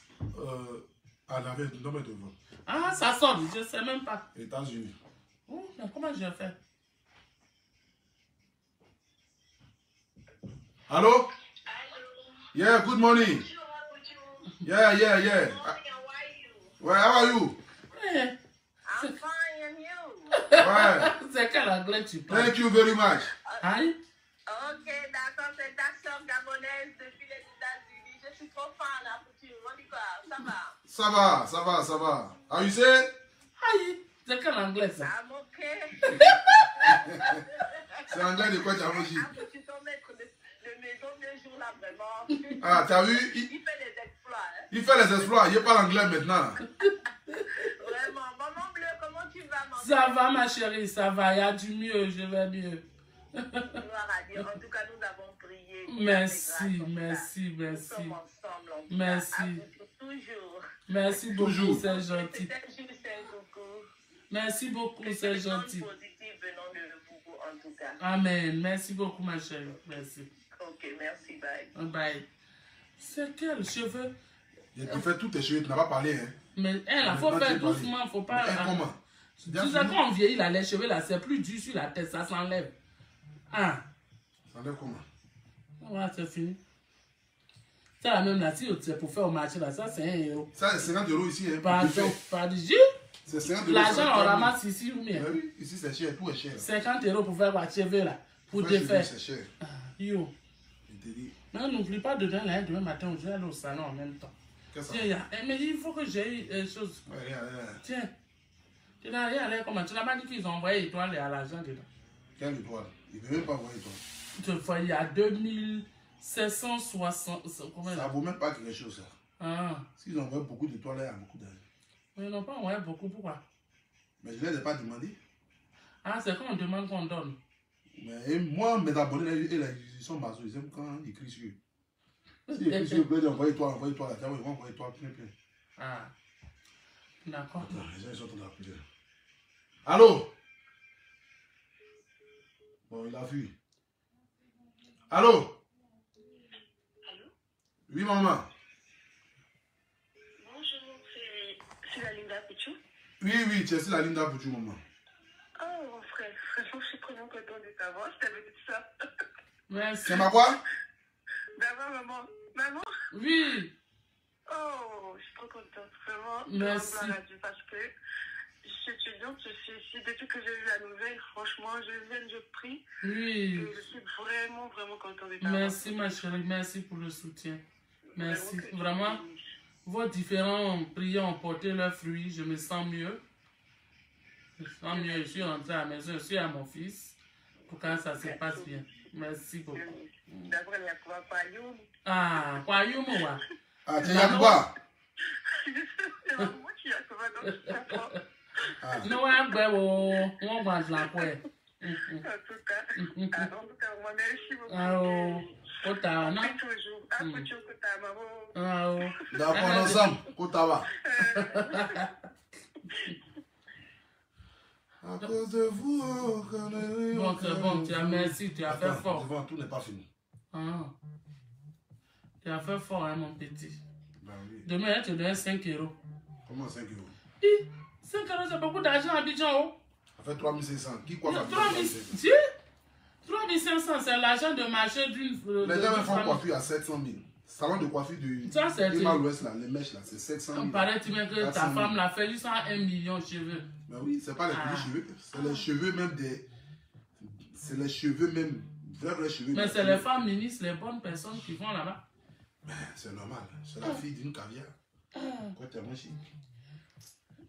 À la veille, donne-moi ton téléphone. Ah, ça sonne, je ne sais même pas. États-Unis. Oh, mais comment je fais? Hello? Yeah, good morning. Yeah. Well, how are you? Yeah. I'm fine, and you? Ouais. C'est quel anglais tu parles? Thank you very much. Hein? Ok, d'accord, c'est d'action gabonaise depuis les États-Unis. Je suis trop fan là pour tu. On dit quoi? Ça va? Ça va. How you say? Aïe, c'est quel anglais ça? I'm ok. C'est anglais de quoi tu as dit? Ah, je suis ton maître de maison de jour là, vraiment. Ah, tu as vu? Il fait des exploits. Hein? Il fait les exploits. Il parle anglais maintenant. Vraiment. Maman bleue, comment tu vas, maman? Ça va, ma chérie, ça va. Il y a du mieux, je vais mieux. Gloire à Dieu. En tout cas, nous avons prié. Merci. Nous sommes ensemble. En tout Merci. cas, à vous toujours. Merci beaucoup, c'est gentil. C'est juste un coucou. Merci beaucoup, c'est gentil. Positif venant de vous, en tout cas. Amen. Merci beaucoup, ma chérie. Merci. Ok, merci, bye. Bye. C'est quel cheveu? Tu fais tous tes cheveux, tu n'as pas parlé, hein? Mais il faut faire doucement, il ne faut pas. Comment? Tu sais, quand on vieillit, là, les cheveux, là, c'est plus dur sur la tête, ça s'enlève. Ah. Ça enlève comment? Ouais, c'est fini. Ça, là, même là, si c'est pour faire au marché, là, ça, c'est 1 euro. Ça, c'est 50 € ici, hein? Pardon, pardon. C'est 50 €. L'argent, on ramasse ici ou bien? Oui, ici, c'est cher, tout est cher. 50 € pour faire quoi, cheveux, là, pour défaire. C'est cher. Yo. Je te dis. Mais n'oublie pas de donner là, demain matin, je vais aller au salon en même temps. Qu'est-ce que Tiens, mais il faut que j'ai une chose. Ouais, rien. Tiens. Tu n'as rien à l'air comment? Tu n'as pas dit qu'ils ont envoyé étoile à l'argent dedans. Quelle étoile? Il ne veut même pas envoyer étoile. Tu vois, il y a 2760. Ça vaut même pas quelque chose, ça. Ah. S'ils envoient beaucoup d'étoiles, il y a beaucoup d'argent. Mais ils n'ont pas envoyé beaucoup, pourquoi? Mais je ne les ai pas demandé. Ah, c'est quand on demande qu'on donne. Mais moi, mes abonnés, ils sont basés, ils aiment quand ils crient sur eux. S'ils crient sur eux, ils envoient étoile, là, ils vont envoyer étoile plein. Ah. D'accord. Attends, les gens ils sont en train d'appeler. Allô? Bon, il a fui. Allô? Oui, maman. Bonjour, c'est la Linda Pichou. Oui, tu es la Linda Pichou, maman. Oh, mon frère, franchement, je suis vraiment contente de t'avoir. Je t'avais dit ça. Merci. C'est ma quoi? D'abord, maman. Maman? Oui. Oh, je suis trop contente, vraiment. Merci. Parce que je suis étudiante, je suis ici. Depuis que j'ai eu la nouvelle, franchement, je prie. Oui. Et je suis vraiment contente de t'avoir. Merci, ma chérie. Merci pour le soutien. Merci. Vraiment, vos différents prières ont porté leurs fruits. Je me sens mieux. Je me sens mieux. Je suis rentrée à la maison. Je suis à mon fils. pour que ça se passe bien. Merci beaucoup. D'abord, il y a quoi, Payoum? Ah, Payoum, ouais. Ah, tu as quoi? C'est moi qui a quoi, donc je comprends. Non, on va de la quoi. En tout cas, moi, merci beaucoup. Ah, oh, Kota, non? Toujours. Ah, toujours Kota, maman. Ah, oh. D'accord, ensemble, Kota va. À cause de vous, bon, c'est bon, tu as merci, tu as fait fort. Devant, tout n'est pas fini. Ah. Tu as fait fort, hein, mon petit. Ben oui. Demain, tu donnes 5 euros. Comment 5 euros? 5 euros, c'est beaucoup d'argent à Abidjan, oh. Ça fait 3500. Qui quoi? 3500, c'est l'argent de marché d'une. Les gens font coiffure à 700 000. Salon de coiffure de Mal-Ouest, là, les mèches, là, c'est 700 000. On paraît que ta femme l'a fait juste à 1 million de cheveux. Ben oui, c'est pas les petits cheveux, c'est les cheveux même des. C'est les cheveux même. Vrais cheveux. Mais c'est les femmes ministres, les bonnes personnes qui vont là-bas. Ben, c'est normal. C'est la fille d'une caviar. Quoi, t'es moins chic.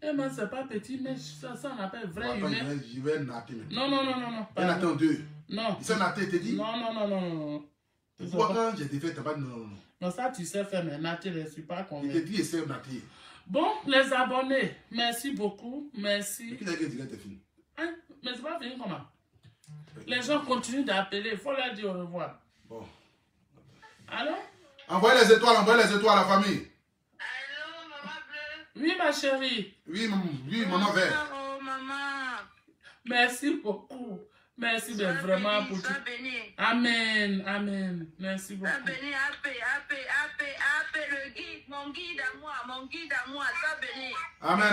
Eh, mais c'est pas petit, mais ça on appelle vrai humain. Je vais natter maintenant. Non. Il natter en deux. Non. Il s'est natter, t'es dit? Non. Pourquoi quand j'ai fait, t'as pas dit non? Non, ça tu sais faire, mais natter, je ne suis pas convaincu. Il t'a dit, essaie de natter. Bon, les abonnés, merci beaucoup. Merci. Qui t'a dit que t'es fini? Hein? Mais c'est pas fini comment? Les gens continuent d'appeler, il faut leur dire au revoir. Bon. Allô? Envoyez les étoiles à la famille. Allô, maman bleue? Oui, ma chérie. Oui, maman vert. Oh, maman. Merci beaucoup. Merci bien, vraiment pour tout. Amen. Merci beaucoup. Sois béni, appelle le guide, mon guide à moi, sois béni. Amen.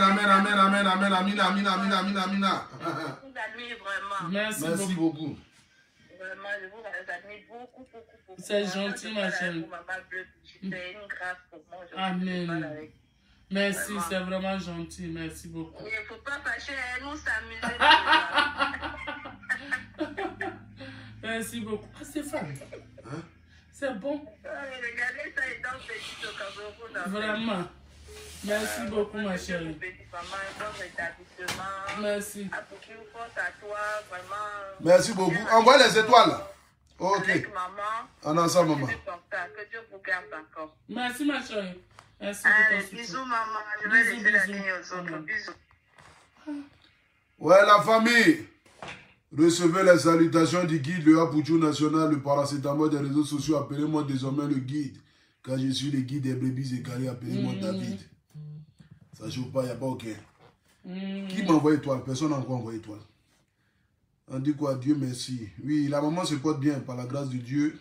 Amina. Je vous admire vraiment. Merci beaucoup. Vraiment, je vous admire beaucoup. C'est gentil, ma chérie. C'est une grâce pour moi. Amen. Merci, c'est vraiment gentil. Merci beaucoup. Il ne faut pas fâcher, nous s'amuser. Merci beaucoup. Ah, c'est fun. Hein? C'est bon. Regardez ça étant petit au Cameroun. Vraiment. Merci beaucoup, ma chérie. Merci. Merci beaucoup. Envoie les étoiles. Ok. Avec maman. En ensemble, maman. Que Dieu vous garde encore. Merci, ma chérie. Merci Allez, beaucoup. bisous, maman. Je vais laisser la ligne aux autres. Bisous. Ouais, la famille. Recevez les salutations du guide, le Apoudjou national, le paracétamol des réseaux sociaux. Appelez-moi désormais le guide. Quand je suis le guide des brebis égarés, appelez-moi David. Ça joue pas, il n'y a pas aucun. Qui m'envoie étoile? Personne n'a encore envoyé étoile. On dit quoi? Dieu merci. Oui, la maman se porte bien par la grâce de Dieu.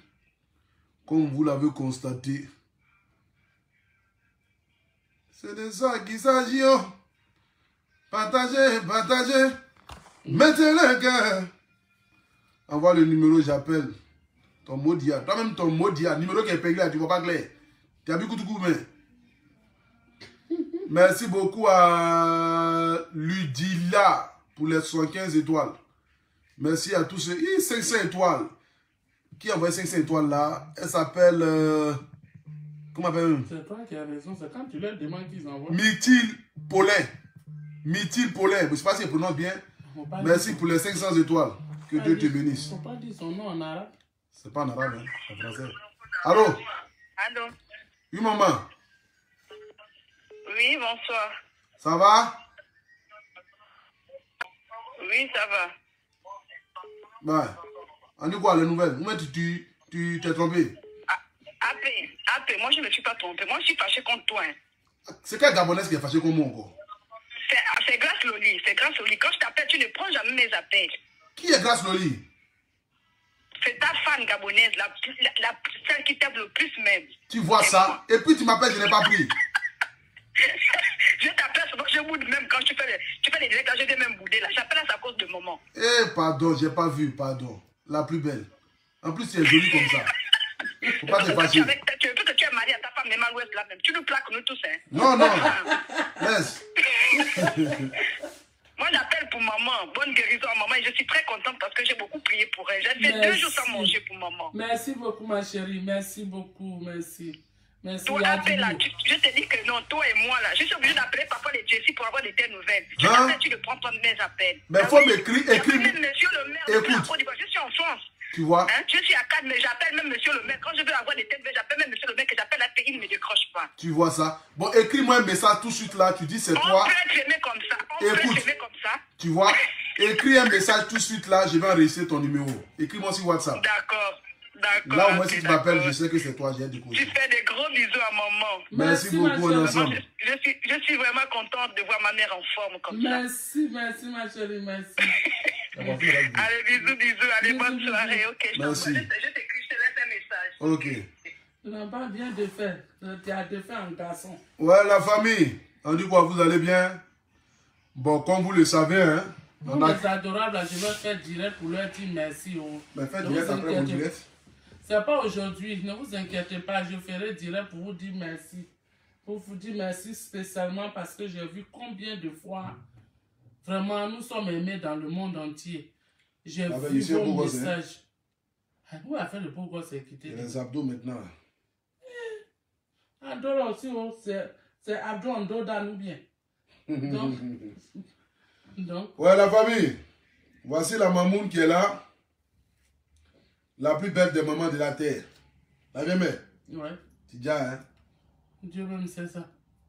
Comme vous l'avez constaté. C'est de ça qu'il s'agit. Oh. Partagez. Mettez le cœur. Envoie le numéro, j'appelle. Ton mot d'IA. Toi-même, ton mot d'IA. Numéro qui est payé, tu ne vois pas clair. Tu as vu Koutoukou, mais. Merci beaucoup à Ludila pour les 75 étoiles. Merci à tous ceux. 500 étoiles. Qui a envoyé 500 étoiles là? Elle s'appelle. Comment appelle? C'est toi qui as raison. C'est quand tu leur demandes qu'ils envoient. Mithil Paulin. Je ne sais pas si elle prononce bien. Merci pour les 500 étoiles. Que Dieu te bénisse. Il ne faut pas dire son nom en arabe. C'est pas en arabe, hein, c'est en français. Allô? Allô? Oui, maman. Oui, bonsoir. Ça va? Oui, ça va. Ouais. On dit quoi, les nouvelles? Où tu t'es trompé? Appelez, moi je ne me suis pas trompé. Moi je suis fâché contre toi. Hein. C'est quel Gabonaise qui est fâché contre moi encore? C'est Grâce Loli. Quand je t'appelle, tu ne prends jamais mes appels. Qui est Grâce Loli? C'est ta fan gabonaise, celle qui t'aime le plus même. Tu vois ça? Et puis tu m'appelles, je n'ai pas pris. Je t'appelle, je boude même quand tu fais les directs, je vais même bouder là. J'appelle à sa cause de moment. Eh, pardon, j'ai pas vu, pardon. La plus belle. En plus, tu es jolie comme ça. Faut pas te fâcher. Tu veux que tu es marié à ta femme, mais Mal-Ouest là même. Tu nous plaques nous tous, hein. Non. Laisse. Moi, j'appelle pour maman. Bonne guérison à maman. Et je suis très contente parce que j'ai beaucoup prié pour elle. J'ai fait 2 jours sans manger pour maman. Merci beaucoup, ma chérie. Merci beaucoup. Merci. Toi, appelle là. Je te dis que non, toi et moi là. Je suis obligée d'appeler papa de Jessie pour avoir de telles nouvelles. Tu ne prends pas mes appels. Mais il faut m'écrire. Monsieur le maire de la Côte d'Ivoire. Je suis Tu vois? Hein? Je suis à Cannes, mais j'appelle même monsieur le maire. Quand je veux avoir des têtes, j'appelle même monsieur le maire que j'appelle la paix, il ne me décroche pas. Tu vois ça? Bon, écris-moi un message tout de suite là. Tu dis c'est toi. On peut être aimé comme ça. Écoute, tu vois? Écris un message tout de suite là. Je vais enregistrer ton numéro. Écris-moi sur WhatsApp. D'accord. D'accord. Là, au moins, si tu m'appelles, je sais que c'est toi. J'ai découvert. Tu fais des gros bisous à maman. Merci beaucoup, ensemble. Je suis vraiment contente de voir ma mère en forme comme ça. Merci ma chérie, merci. Allez, bisous. Allez, bonne soirée. Ok, merci. Je t'écris, je te laisse un message. Ok. Tu n'as pas bien de faire. Tu as de faire un garçon. Ouais, la famille. On dit quoi, vous allez bien? Bon, comme vous le savez, hein. Vous les adorables, je vais faire direct pour leur dire merci. Mais faites direct après mon direct. C'est pas aujourd'hui, ne vous inquiétez pas, je ferai direct pour vous dire merci. Pour vous dire merci spécialement parce que j'ai vu combien de fois, vraiment, nous sommes aimés dans le monde entier. J'ai vu vos messages. Où a fait le beau gosse quitté? Les abdos maintenant. Abdos aussi, c'est abdos en dos d'âne ou bien. Donc. Ouais, la famille. Voici la mamoune qui est là. La plus belle des mamans de la terre. La bien mère? Ouais. Tidja, hein? Dieu même sait ça.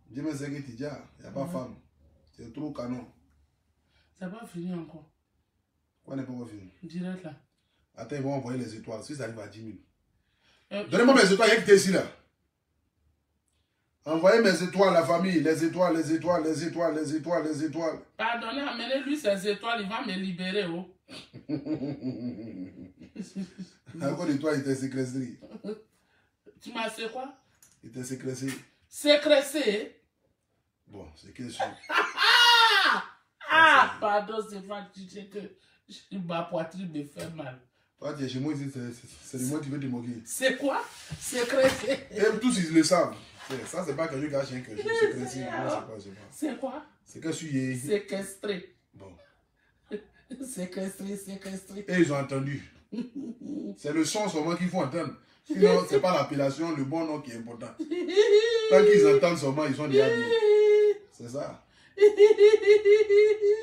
Dieu même sait que Tidja, il n'y a pas femme. C'est trop canon. Ça n'a pas fini encore. Quoi n'est pas fini? Direct là. Attends, ils vont envoyer les étoiles. Si ça arrive à 10 000. Donnez-moi mes étoiles, il y a qui est ici là. Envoyez mes étoiles, la famille. Les étoiles. Pardonnez, amenez-lui ces étoiles, il va me libérer, oh. À cause de toi, il était séquestré. Tu m'as fait quoi? Il était séquestré. Séquestré? Bon, c'est que je pardon, c'est pas que tu sais que ma poitrine me fait mal. Toi, tu es chez moi, c'est moi qui veux te moquer. C'est quoi? Séquestré. Et tous, ils le savent. Ça, c'est pas que je gâche que je suis séquestré. C'est quoi? C'est que je suis séquestré. Bon. Séquestré. Et ils ont entendu. C'est le son seulement qu'il faut entendre. Sinon, c'est pas l'appellation, le bon nom qui est important. Tant qu'ils entendent seulement, ils sont déjà bien. C'est ça. C'est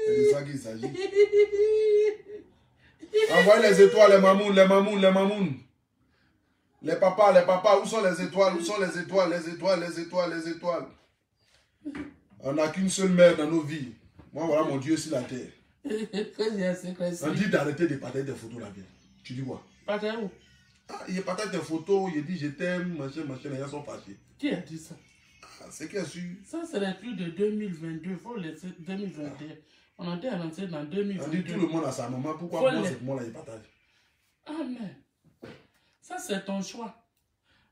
de ça qu'il s'agit. Envoyez les étoiles, les mamounes. Les papas, où sont les étoiles? Les étoiles. On n'a qu'une seule mère dans nos vies. Moi, voilà mon Dieu sur la terre. On dit d'arrêter de partager des photos là-bas. Tu dis quoi? Partager où? Il partage des photos, il dit je t'aime, machin, les gens sont fâchés. Qui a dit ça? C'est qui a su? Ça, c'est les trucs de 2022. Il faut laisser 2021. On a été annoncé dans 2022. On dit tout le monde a sa maman. Pourquoi moi, c'est moi là, il partage? Ah, mais ça, c'est ton choix.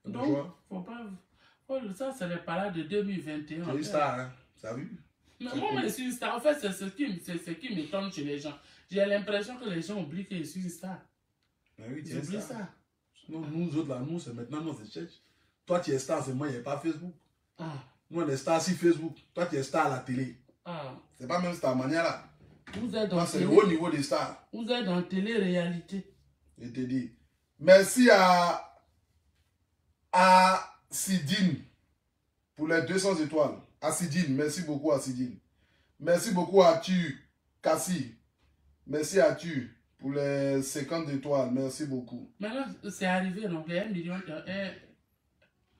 Donc, faut pas. Ça, c'est les parades de 2021. C'est une star, hein? Ça a vu? Mais moi, je suis une star. En fait, c'est ce qui m'étonne chez les gens. J'ai l'impression que les gens oublient que je suis une star. Mais oui, ils oublient ça. Nous autres là, nous, c'est maintenant, nous, c'est cherche. Toi, tu es star, c'est moi, il n'y a pas Facebook. Ah. Nous, on est star sur Facebook. Toi, tu es star à la télé. Ah. C'est pas même star manière là. Vous êtes dans c'est le haut niveau des stars. Vous êtes dans télé-réalité. Je te dis. Merci à Sidine pour les 200 étoiles. À Sidine, merci beaucoup à Sidine. Merci beaucoup à Tu Cassie. Merci à Tu pour les 50 étoiles. Merci beaucoup. Maintenant, c'est arrivé, donc il y a 1 million.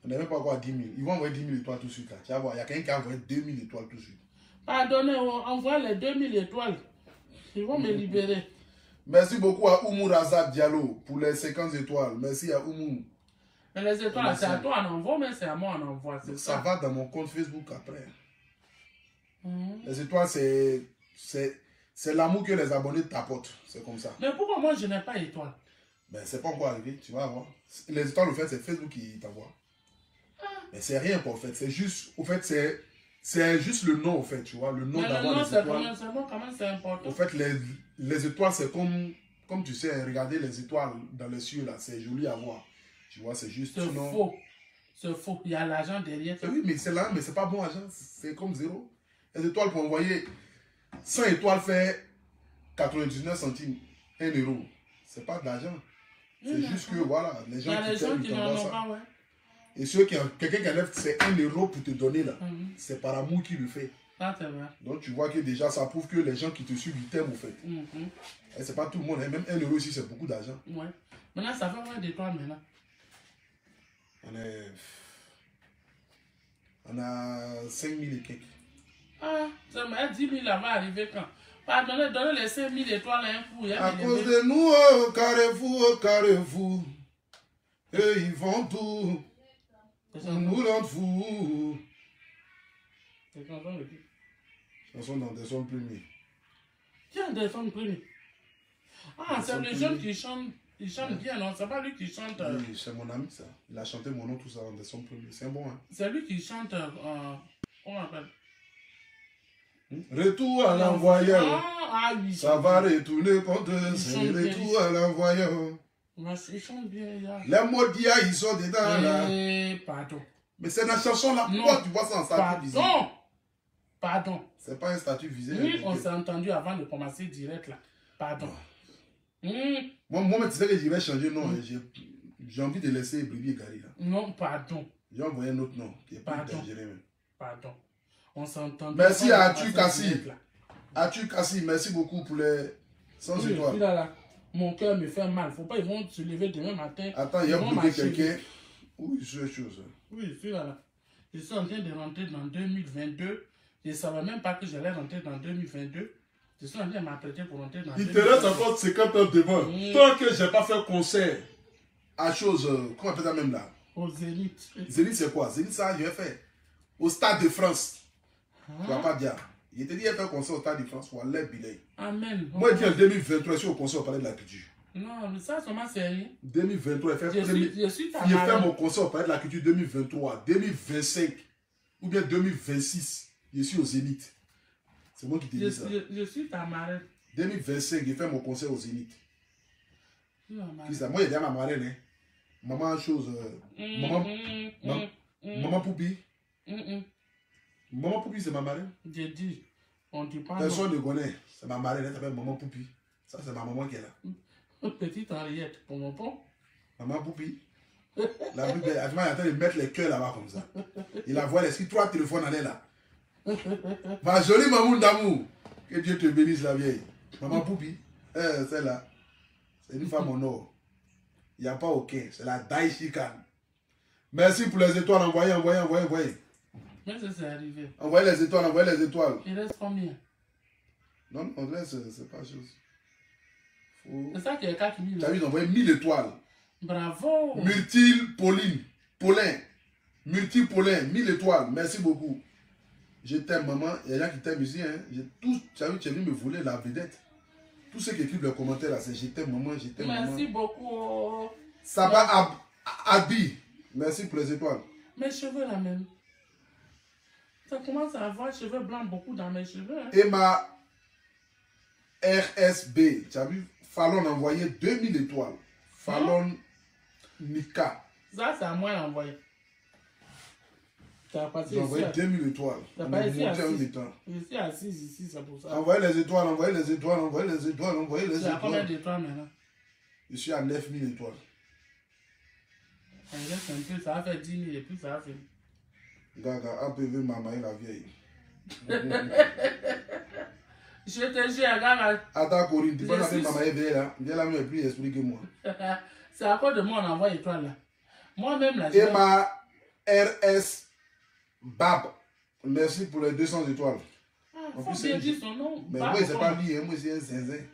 On n'est même pas encore à 10 000. Ils vont envoyer 10 000 étoiles tout de suite. Là. Tu vas voir, il y a quelqu'un qui a envoyé 2 000 étoiles tout de suite. Pardonnez, envoie les 2 000 étoiles. Ils vont me libérer. Merci beaucoup à Oumou Razak Diallo pour les 50 étoiles. Merci à Oumou. Mais les étoiles, c'est à toi on envoie, mais c'est à moi on envoie. Ça va dans mon compte Facebook après. Les étoiles, c'est l'amour que les abonnés t'apportent. C'est comme ça. Mais pourquoi moi je n'ai pas d'étoiles? Ben, c'est pas encore arrivé, tu vas voir. Les étoiles, au fait, c'est Facebook qui t'envoie. Mais c'est rien, au fait. C'est juste, au fait, c'est juste le nom, au fait, tu vois. Le nom d'avoir les étoiles. Quand même, c'est important. Au fait, les étoiles, c'est comme tu sais, regardez les étoiles dans les cieux, là. C'est joli à voir. Tu vois, c'est juste... C'est faux. C'est faux. Il y a l'argent derrière. Oui, mais c'est là, mais c'est pas bon argent. C'est comme zéro. Les étoiles, pour envoyer 100 étoiles, fait 99 centimes, 1 euro. C'est pas d'argent. C'est juste que, voilà, les gens qui t'envoient ça. Et ceux qui ont quelqu'un qui enlève, c'est 1 euro pour te donner, là. C'est par amour qu'il le fait. Ça, c'est vrai. Donc tu vois que déjà, ça prouve que les gens qui te suivent, ils t'aiment au fait. Et c'est pas tout le monde, hein. Même 1 euro ici, c'est beaucoup d'argent. Ouais. Maintenant, ça fait moins de toi maintenant. On a 5000 et quelques. Ah, ça m'a 10 000 là va arriver quand? Pardonnez, donnez les 5 000 étoiles à un coup. À cause de nous, au carrefour, et ils vont tout. Nous rendre fous. C'est chanson de qui? Chanson d'Anderson Premier. Qui est Anderson Premier? Ah, c'est le jeune qui chante. Il chante bien, non? C'est pas lui qui chante. Oui, c'est mon ami, ça. Il a chanté mon nom, tout ça, Anderson Premier. C'est bon, hein? C'est lui qui chante. Comment on appelle? Retour à l'envoyeur. Ah oui. Ça va retourner contre c'est retour à l'envoyeur. Il chante bien, là. Les mots d'IA, ils sont dedans, là. Pardon. Mais c'est la chanson là. Pourquoi tu vois ça en statut visé? Pardon. C'est pas un statut visé. Oui, on s'est entendu avant de commencer direct là. Pardon. Moi, tu sais que je vais changer de nom. J'ai envie de laisser Bébé Gary là. Non, pardon. J'ai envoyé un autre nom qui est plus dangereux même. Pardon. On s'est entendu. Merci à Atu Kassi. Atu Kassi, merci beaucoup pour les 100 étoiles. Là. Mon cœur me fait mal. Faut pas ils vont se lever demain matin. Attends, il y a bloqué quelqu'un. Oui, c'est chose. Oui, celui-là. Je suis en train de rentrer dans 2022. Je ne savais même pas que j'allais rentrer dans 2022. Je suis en train de m'apprêter pour rentrer dans 2022. Il te reste encore 50 heures devant. Tant que je n'ai pas fait concert à chose, comment on appelle ça même là? Au Zénith. Zénith, c'est quoi? Zénith, ça, je vais faire. Au Stade de France. Tu vas pas dire. Il te dit, il a fait concert au Stade de France. Voilà, billet. Amen. Moi, je dis en 2023, je suis au concert au Palais de la Culture. Non, mais ça, c'est ma série. 2023, je suis il a fait mon concert au Palais de la Culture 2023, 2025 ou bien 2026. Je suis au Zénith. C'est moi qui te dis ça. Je suis ta marraine. 2025, j'ai fait mon concert au Zénith. Qui ça? Moi, il y a ma marraine. Hein. Maman, chose. Maman Poupi. Maman Poupi, c'est ma marraine. J'ai dit. On dit pas. Personne ne connaît. C'est ma marraine. Elle s'appelle Maman Poupi. Ça, c'est ma maman qui est là. Petite Henriette, pour mon pont. Maman Poupi. La plus belle. Elle est en train de mettre les cœurs là-bas comme ça. Il a voit les 3 téléphones en elle là. Ma jolie maman d'amour. Que Dieu te bénisse la vieille. Maman Poupi. Celle-là. C'est une femme en or. Il n'y a pas aucun. C'est la Daishikan. Merci pour les étoiles. Envoyez. Mais ça, c'est arrivé. Envoyez les étoiles. Il reste combien? Non, on laisse, c'est pas chose. C'est ça qui est 4 000. Tu as vu, ils ont envoyé 1000 étoiles. Bravo. Paulin. Multipolin, 1000 étoiles. Merci beaucoup. Je t'aime, maman. Il y a des gens qui t'aiment ici. Hein. Tu as vu, tu es venu me voler la vedette. Tous ceux qui écrivent les commentaires là, c'est je t'aime, maman, je t'aime, maman. Merci beaucoup. Ça va, Abi. Merci pour les étoiles. Mes cheveux là même. Ça commence à avoir cheveux blancs beaucoup dans mes cheveux. Hein. Et ma RSB. Tu as vu, Fallon a envoyé 2000 étoiles. Fallon Nika. Ça, c'est à moi d'envoyer. J'ai envoyé 2000 étoiles. On a monté en même temps. Je suis assis ici, c'est pour ça. Envoyez les étoiles. C'est à combien d'étoiles maintenant? Je suis à 9000 étoiles. Il reste un peu, ça va faire 10 000 et puis ça va faire. Gaga, APV maman la vieille. Je te jure, Gaga. Attends, Corinne, tu peux l'appeler maman vieille là. Viens là, mais plus expliquez-moi. C'est à cause de moi on envoie étoile là. Moi-même là. Et ma RS Bab. Merci pour les 200 étoiles. En plus, c'est dit son nom. Mais moi, c'est pas lui, moi, c'est un zinzin.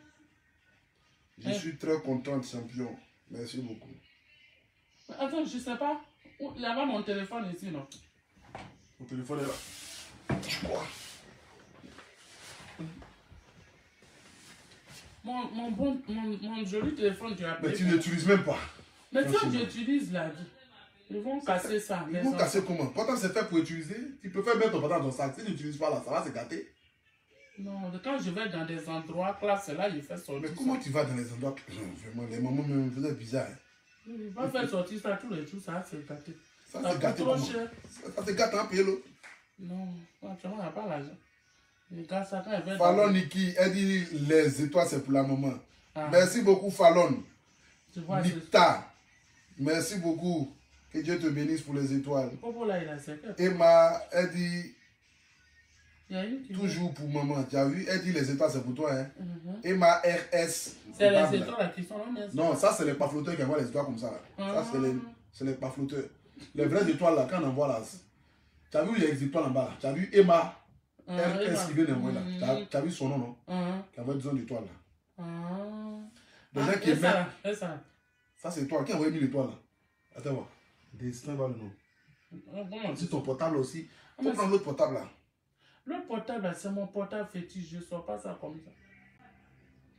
Je suis très content, champion. Merci beaucoup. Attends, je sais pas. Il y a pas mon téléphone ici, non? Mon téléphone est là. Quoi? Mon joli téléphone, tu as payé. Mais tu n'utilises même pas. Mais ça, j'utilise là. Ils vont casser ça. Ils vont casser comment? Quand c'est fait pour utiliser, tu peux faire mettre ton patin dans ton sac. Si tu n'utilises pas là, ça va se gâter. Non, quand je vais dans des endroits classe, là, il fait sortir. Mais comment tu vas dans les endroits? Vraiment, les mamans me faisaient bizarre. Il va faire sortir ça tous les jours, ça va se gâter. Ça va se gâter comment? Ça se gâte en pélo. Non, actuellement, on n'a pas l'argent. Les gars, ça quand il va. Fallon Niki, elle dit les étoiles, c'est pour la maman. Merci beaucoup, Fallon. Nita, merci beaucoup. Que Dieu te bénisse pour les étoiles. Popo là, il a 5 heures. Emma, elle dit Toujours pour maman. Tu as vu, elle dit les étoiles, c'est pour toi. Hein? M-A-R-S. C'est les étoiles qui sont là. Non, ça, c'est les pas flotteurs qui envoient les étoiles comme ça. Là. Ça, c'est les pas flotteurs. Les vraies étoiles, là, quand on envoie là. Tu as vu, il y a des étoiles en bas. Tu as vu Emma R.S. qui vient d'envoyer là. Tu as vu son nom, non? Qui envoie 10 ans d'étoiles là. Des gens qui aiment. Ça, c'est toi. Qui a envoyé 1000 étoiles là? Attends, voir. Destin va le nom. C'est ton portable aussi. Tu peux prendre l'autre portable là. L'autre portable, c'est mon portable fétiche. Je ne sors pas ça comme ça.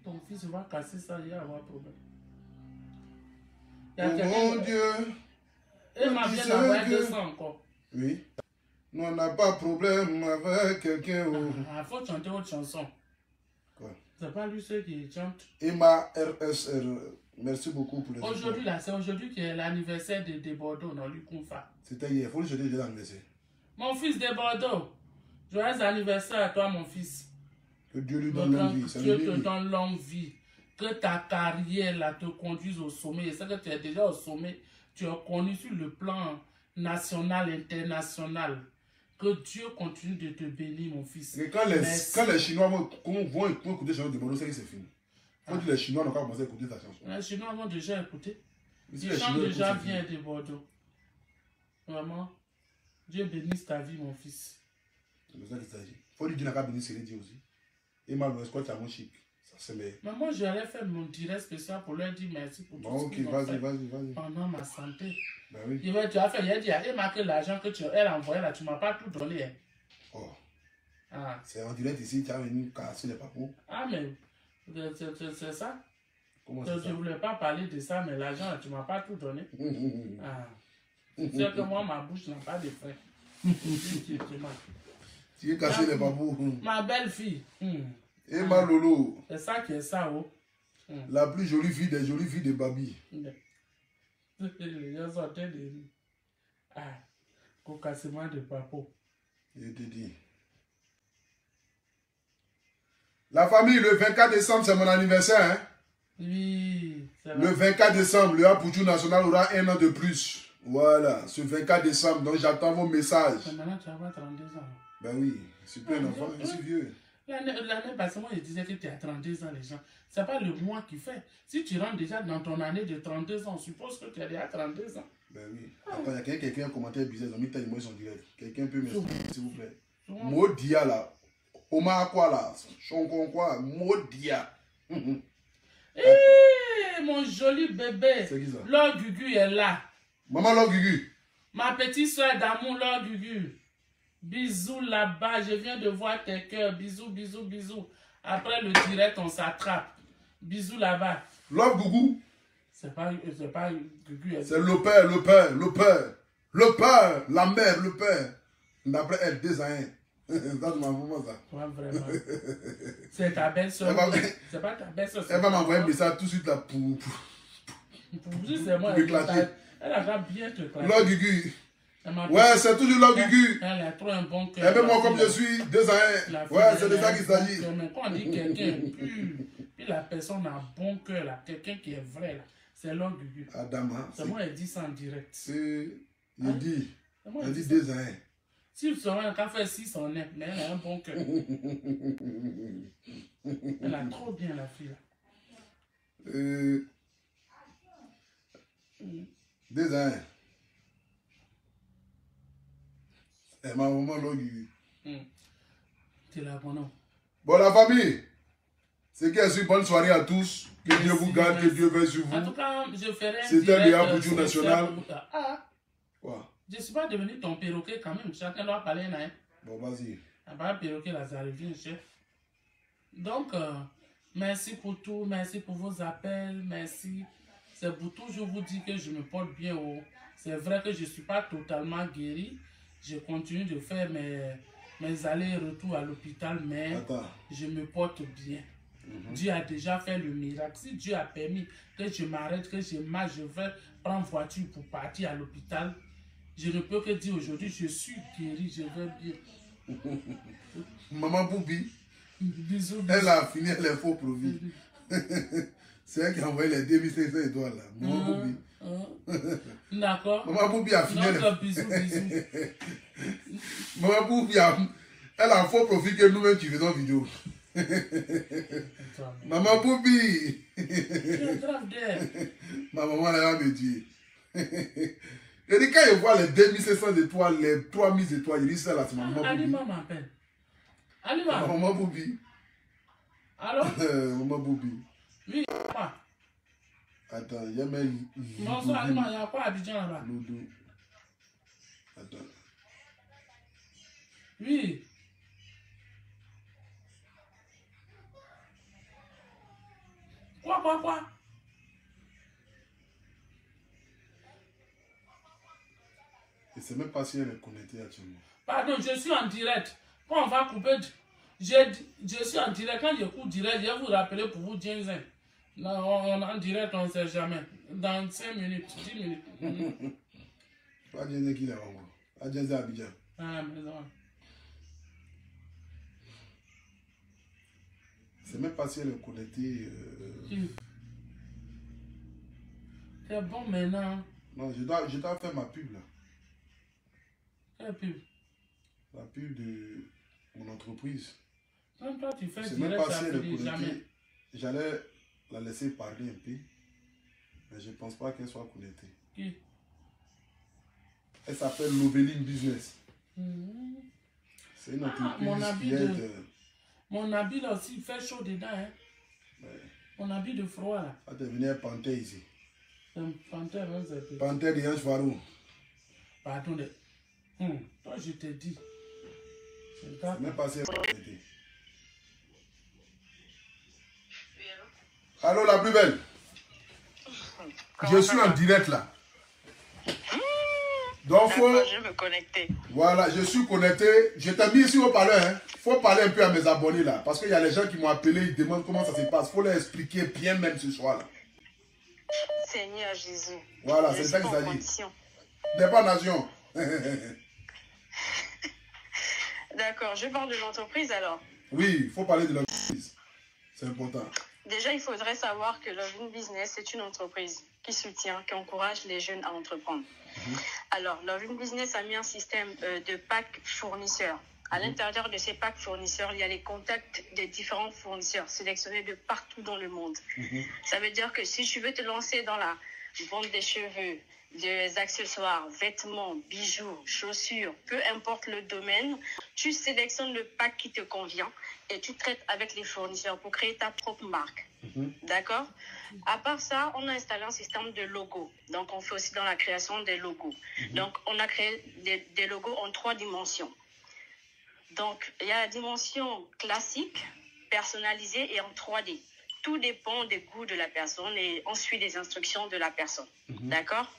Ton fils va casser ça, il va avoir problème. Oh mon Dieu. Et ma vient d'envoyer 200 encore. Oui. Nous, on n'a pas de problème avec quelqu'un. Il faut chanter autre chanson. Quoi? C'est pas lui ceux qui chante. Emma RSR. Merci beaucoup pour les aujourd'hui, là, c'est aujourd'hui qui est l'anniversaire de Bordeaux, non, lui Kounfa. C'était hier. Il faut lui souhaiter l'anniversaire. Mon fils de Bordeaux. Joyeux anniversaire à toi, mon fils. Que Dieu lui donne longue vie. Dieu te donne longue vie. Que ta carrière là, te conduise au sommet. Et c'est que tu es déjà au sommet. Tu es connu sur le plan national, international. Que Dieu continue de te bénir, mon fils. Et quand les Chinois vont écouter les chansons de Bordeaux, c'est que c'est fini. Quand les Chinois n'ont pas commencé à écouter ta chanson. Les Chinois vont déjà écouter. Ils chantent déjà bien de Bordeaux. Vraiment. Dieu bénisse ta vie, mon fils. C'est de ça qu'il s'agit. Il faut lui dire qu'il a béni Céline aussi. Et malheureusement, c'est quoi tu as mon chic. Ça c'est les... Mais moi, j'allais faire mon direct spécial pour leur dire merci pour tout ce qu'ils ont fait pendant ma santé. Ben oui. Tu as fait, il a dit, allez marquer l'argent que elle a envoyé là, tu ne m'as pas tout donné. Hein. Oh. Ah. C'est en direct ici, tu as venu casser les papous. Ah, mais c'est ça. Comment c'est ça? Je ne voulais pas parler de ça, mais l'argent, tu ne m'as pas tout donné. Ah. C'est sûr que moi, ma bouche n'a pas de frais. Tu veux casser les papous. Ma belle-fille. Et ma Lolo. C'est ça qui est ça, oh. La plus jolie fille des jolies filles de Babi. Les gens sortaient de... Ah, cocassement de papo. Je te dis. La famille, le 24 décembre, c'est mon anniversaire. Hein? Oui. Le 24 décembre, le Apoutou National aura 1 an de plus. Voilà, ce 24 décembre. Donc j'attends vos messages. Maintenant, tu vas avoir 32 ans. Ben oui, c'est plus un enfant, je suis vieux. L'année passée, moi, je disais que tu as 32 ans, les gens. Ce n'est pas le mois qui fait. Si tu rentres déjà dans ton année de 32 ans, on suppose que tu as déjà 32 ans. Ben oui. Attends, il y a quelqu'un qui a un commentaire bizarre. Ils ont mis tel mot en direct. Quelqu'un peut m'expliquer, s'il vous plaît. Modia là. Omar quoi là? Chonkon quoi? Modia. Hé, mon joli bébé. C'est qui ça? Lord Gugu est là. Maman Lord Gugu. Ma petite soeur d'amour, Lord Gugu. Bisous là-bas, je viens de voir tes cœurs. Bisous, bisous, bisous. Après le direct, on s'attrape. Bisous là-bas. Love Gugu. C'est pas Gugu. C'est le père, le père, le père. Le père, la mère, le père. D'après elle, des années. Ça, c'est ma maman, ça. Ouais, vraiment. C'est ta belle-soeur. C'est pas ta belle-soeur. Elle va m'envoyer un message tout de suite là pour c'est moi. Elle a bien te clasher. Lord Gugu. Ouais, c'est toujours Lord Gugu. Elle a trop un bon cœur. Et même moi, comme je suis, 2 ans. Ouais, c'est de ça qu'il s'agit. Mais quand on dit quelqu'un pur, puis la personne a un bon cœur, là, quelqu'un qui est vrai, là, c'est Lord Gugu. Adama. C'est moi, elle dit ça en direct. Il dit 2 ans. Si le soir, elle a fait 6 en est, mais elle a un bon cœur. Elle a trop bien, la fille, là. 2 ans. Et ma maman Lord Gugu. C'est la bonne. Bon, la famille, c'est qu'elle une bonne soirée à tous. Que Dieu vous garde, que Dieu veille sur vous. En tout cas, je ferai un c'était le Apoutou National. Ah, quoi? Je ne suis pas devenu ton perroquet quand même. Chacun doit parler, là. Hein? Bon, vas-y. Ah bah, perroquet, là, ça revient, chef. Donc, merci pour tout. Merci pour vos appels. Merci. C'est pour toujours vous dire que je me porte bien. C'est vrai que je ne suis pas totalement guéri. Je continue de faire mes allers-retours à l'hôpital, mais je me porte bien. Dieu a déjà fait le miracle. Si Dieu a permis que je m'arrête, que je marche, je vais prendre voiture pour partir à l'hôpital, je ne peux que dire aujourd'hui, je suis guéri, je vais bien. Maman Boubi, bisous, elle a fini les faux profits. C'est elle qui a envoyé les 2500 étoiles là. Maman Boubi. D'accord. Maman Boubi a fini les... bisous, bisous. Maman Boubi Elle a un faux profil que nous-mêmes qui faisons vidéo. Maman Boubi. Ma maman là va me dire. Et dit quand je vois les 2700 étoiles, les 3000 étoiles, il dit ça là, c'est maman Boubi. Alima m'appelle. Alima. Maman Boubi. Allô? Maman Boubi. Oui, quoi? Attends, il y a même... Bonsoir Alima, il y a quoi à Abidjan là-bas? Loudou. Attends. Oui. Quoi? Je ne sais même pas si elle est connectée actuellement. Pardon, je suis en direct. Quand on va couper, je suis en direct. Quand je coupe direct, je vais vous rappeler pour vous dire. Là, on est en direct, on ne sait jamais. Dans 5 minutes, 10 minutes. Pas Djenze qui est là-bas. Pas Djenze à Abidjan. Ah, mais non. Je ne sais même pas si elle est connectée. C'est bon maintenant. Non, je dois faire ma pub là. Quelle pub? La pub de mon entreprise. Quand toi tu fais je ne sais direct, même pas ça si elle est finit jamais. connectée. J'allais la laisser parler un peu. Mais je ne pense pas qu'elle soit connectée. Qui? Elle s'appelle Loveling Business. C'est une Ah, entreprise qui aide. Mon habit là aussi, il fait chaud dedans. Hein? Ouais. Mon habit de froid là. Ça devenait panthère ici. C'est un panthère, hein, c'est... Panthère de Yanch Farou. Pardon. Toi, je te dis. C'est pas... Même pas si elle est connectée. Allô, la plus belle. Je suis en direct là. Donc, faut... je vais me connecter. Voilà, je suis connecté. Je t'ai mis ici au parleur. Hein. Faut parler un peu à mes abonnés là. Parce qu'il y a les gens qui m'ont appelé, ils demandent comment ça se passe. Faut leur expliquer bien même ce soir là. Seigneur Jésus. Voilà, c'est ça qu'il s'agit. N'est pas nation. D'accord, je parle de l'entreprise alors. Oui, il faut parler de l'entreprise. C'est important. Déjà, il faudrait savoir que Loving Business, c'est une entreprise qui soutient, qui encourage les jeunes à entreprendre. Alors, Loving Business a mis un système de packs fournisseurs. À l'intérieur de ces packs fournisseurs, il y a les contacts de différents fournisseurs sélectionnés de partout dans le monde. Ça veut dire que si tu veux te lancer dans la vente des cheveux, des accessoires, vêtements, bijoux, chaussures, peu importe le domaine, tu sélectionnes le pack qui te convient et tu traites avec les fournisseurs pour créer ta propre marque. D'accord? À part ça, on a installé un système de logos. Donc, on fait aussi dans la création des logos. Donc, on a créé des logos en 3 dimensions. Donc, il y a la dimension classique, personnalisée et en 3D. Tout dépend des goûts de la personne et on suit les instructions de la personne. D'accord?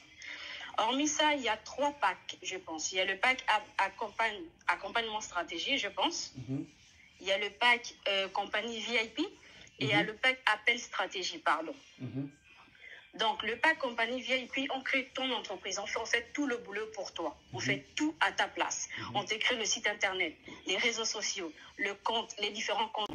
Hormis ça, il y a 3 packs, je pense. Il y a le pack accompagnement stratégie, je pense. Il y a le pack compagnie VIP et il y a le pack appel stratégie, pardon. Donc, le pack compagnie VIP, on crée ton entreprise. On fait tout le boulot pour toi. On fait tout à ta place. On t'écrit le site internet, les réseaux sociaux, le compte, les différents comptes,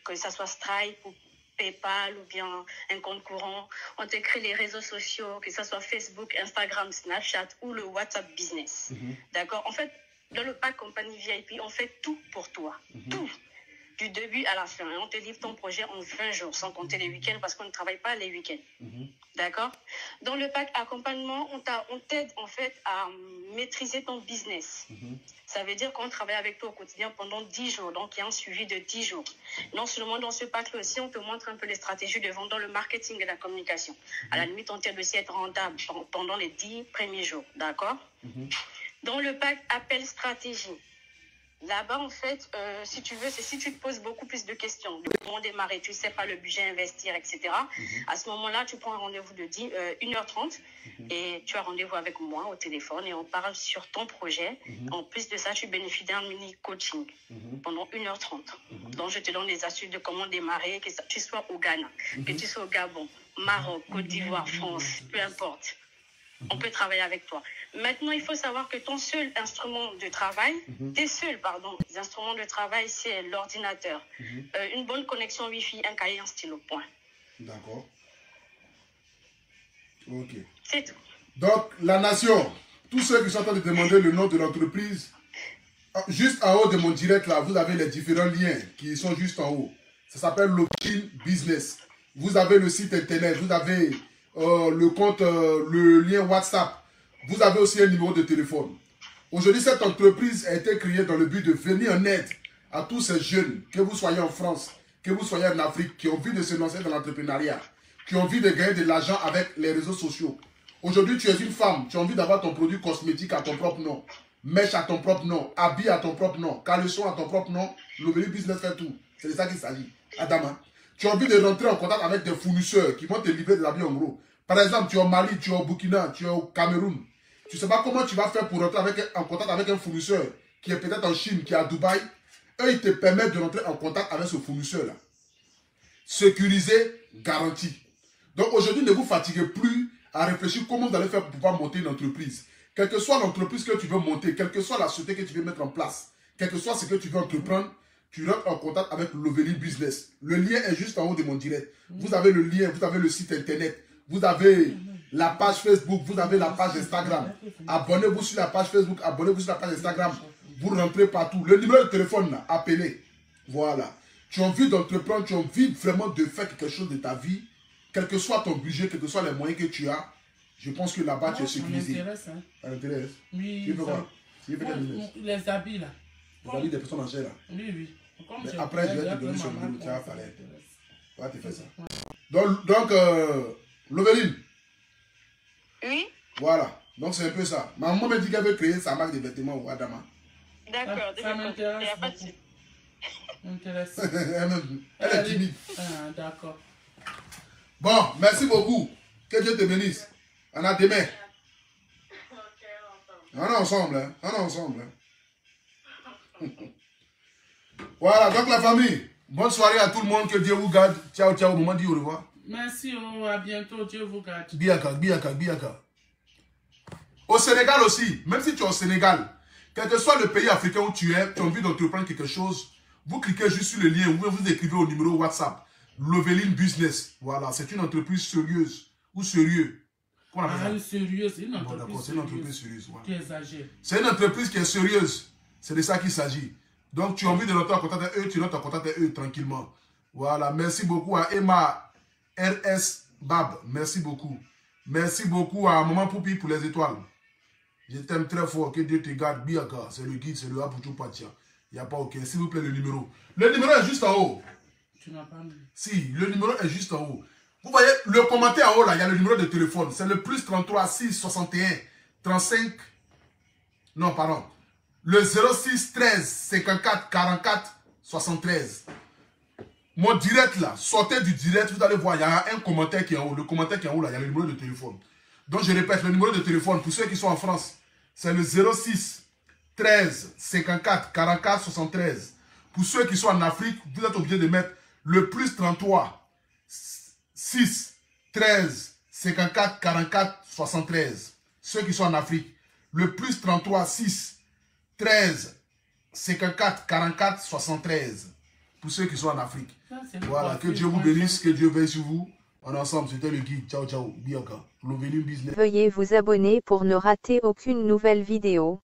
que ce soit Stripe ou PayPal ou bien un compte courant. On t'écrit les réseaux sociaux, que ce soit Facebook, Instagram, Snapchat ou le WhatsApp Business. D'accord? En fait, dans le pack compagnie VIP, on fait tout pour toi. Tout. Du début à la fin. Et on te livre ton projet en 20 jours, sans compter les week-ends, parce qu'on ne travaille pas les week-ends. D'accord? Dans le pack accompagnement, on t'aide en fait à maîtriser ton business. Ça veut dire qu'on travaille avec toi au quotidien pendant 10 jours. Donc, il y a un suivi de 10 jours. Non seulement dans ce pack-là aussi, on te montre un peu les stratégies de vente dans le marketing et la communication. À la limite, on t'aide aussi à être rentable pendant les 10 premiers jours. D'accord? Dans le pack appel stratégie, là-bas, en fait, si tu veux, c'est si tu te poses beaucoup plus de questions, de comment démarrer, tu ne sais pas le budget, investir, etc. À ce moment-là, tu prends un rendez-vous de 1h30 et tu as rendez-vous avec moi au téléphone et on parle sur ton projet. En plus de ça, tu bénéficies d'un mini-coaching pendant 1h30. Donc, je te donne les astuces de comment démarrer, que tu sois au Ghana, que tu sois au Gabon, Maroc, Côte d'Ivoire, France, peu importe. On peut travailler avec toi. Maintenant, il faut savoir que ton seul instrument de travail, tes seuls, instruments de travail, c'est l'ordinateur. Une bonne connexion Wi-Fi, un cahier, un stylo, point. D'accord. Ok. C'est tout. Donc, la nation, tous ceux qui sont en train de demander le nom de l'entreprise, Juste en haut de mon direct, là, vous avez les différents liens qui sont juste en haut. Ça s'appelle Loveline Business. Vous avez le site internet, vous avez le compte, le lien WhatsApp. Vous avez aussi un numéro de téléphone. Aujourd'hui, cette entreprise a été créée dans le but de venir en aide à tous ces jeunes, que vous soyez en France, que vous soyez en Afrique, qui ont envie de se lancer dans l'entrepreneuriat, qui ont envie de gagner de l'argent avec les réseaux sociaux. Aujourd'hui, tu es une femme, tu as envie d'avoir ton produit cosmétique à ton propre nom, mèche à ton propre nom, habit à ton propre nom, caleçon à ton propre nom, Loveline Business fait tout. C'est de ça qu'il s'agit. Adama, tu as envie de rentrer en contact avec des fournisseurs qui vont te livrer de l'habit en gros. Par exemple, tu es au Mali, tu es au Burkina, tu es au Cameroun. Tu ne sais pas comment tu vas faire pour rentrer en contact avec un fournisseur qui est peut-être en Chine, qui est à Dubaï. Eux, ils te permettent de rentrer en contact avec ce fournisseur-là. Sécurisé, garanti. Donc aujourd'hui, ne vous fatiguez plus à réfléchir comment vous allez faire pour pouvoir monter une entreprise. Quelle que soit l'entreprise que tu veux monter, quelle que soit la société que tu veux mettre en place, quel que soit ce que tu veux entreprendre, tu rentres en contact avec Loveline Business. Le lien est juste en haut de mon direct. Vous avez le lien, vous avez le site internet, vous avez la page Facebook, vous avez la page Instagram. Abonnez-vous sur la page Facebook, abonnez-vous sur la page Instagram. Vous rentrez partout. Le numéro de téléphone, là, appelez. Voilà. Tu as envie d'entreprendre, tu as envie vraiment de faire quelque chose de ta vie, quel que soit ton budget, quels que soient les moyens que tu as, je pense que là-bas, tu es sécurisé. Ça m'intéresse. Hein. Ça t'intéresse? Oui. Tu veux quoi? Les habits, là. Les habits des personnes âgées, là. Oui, oui. Mais après, je vais te donner ce numéro. Tu vas faire. Tu vas te faire ça. Donc Loveline. Oui. Voilà. Donc, c'est un peu ça. Ma maman m'a dit qu'elle veut créer sa marque de vêtements au Adama. D'accord. Ça m'intéresse. Elle est timide. Ah, d'accord. Bon, merci beaucoup. Que Dieu te bénisse. On a demain. On est ensemble. Hein? On est ensemble. Hein? Voilà, donc la famille. Bonne soirée à tout le monde. Que Dieu vous garde. Ciao, ciao. Maman dit au revoir. Merci, à bientôt. Dieu vous garde. Biaka, biaka, biaka. Au Sénégal aussi, même si tu es au Sénégal, quel que soit le pays africain où tu es, tu as envie d'entreprendre quelque chose, vous cliquez juste sur le lien ou vous écrivez au numéro WhatsApp. Loveline Business. Voilà, c'est une entreprise sérieuse ou sérieux. Sérieuse, c'est une entreprise, bon, c'est une entreprise sérieuse. Voilà. Qui exagère. C'est une entreprise qui est sérieuse. C'est de ça qu'il s'agit. Donc, tu as envie de rentrer en contact avec eux, tu rentres en contact avec eux tranquillement. Voilà, merci beaucoup à Emma RS Bab. Merci beaucoup. Merci beaucoup à Maman Poupi pour les étoiles. Je t'aime très fort. Que Dieu te garde. Biaka, c'est le guide, c'est le Apuchu Patia. Il n'y a pas aucun. S'il vous plaît, le numéro. Le numéro est juste en haut. Tu n'as pas mis. Si, le numéro est juste en haut. Vous voyez, le commentaire en haut, là, il y a le numéro de téléphone. C'est le plus 33 6 61 35. Non, pardon. Le 06 13 54 44 73. Mon direct, là, sortez du direct, vous allez voir, il y a un commentaire qui est en haut. Le commentaire qui est en haut, là, il y a le numéro de téléphone. Donc, je répète, le numéro de téléphone, pour ceux qui sont en France, c'est le 06 13 54 44 73. Pour ceux qui sont en Afrique, vous êtes obligé de mettre le plus 33 6 13 54 44 73. Ceux qui sont en Afrique, le plus 33 6 13 54 44 73. Pour ceux qui sont en Afrique. Voilà, que Dieu vous bénisse, que Dieu veille sur vous. On est ensemble, c'était le guide. Ciao, ciao. Bianca. Loveline Business. Veuillez vous abonner pour ne rater aucune nouvelle vidéo.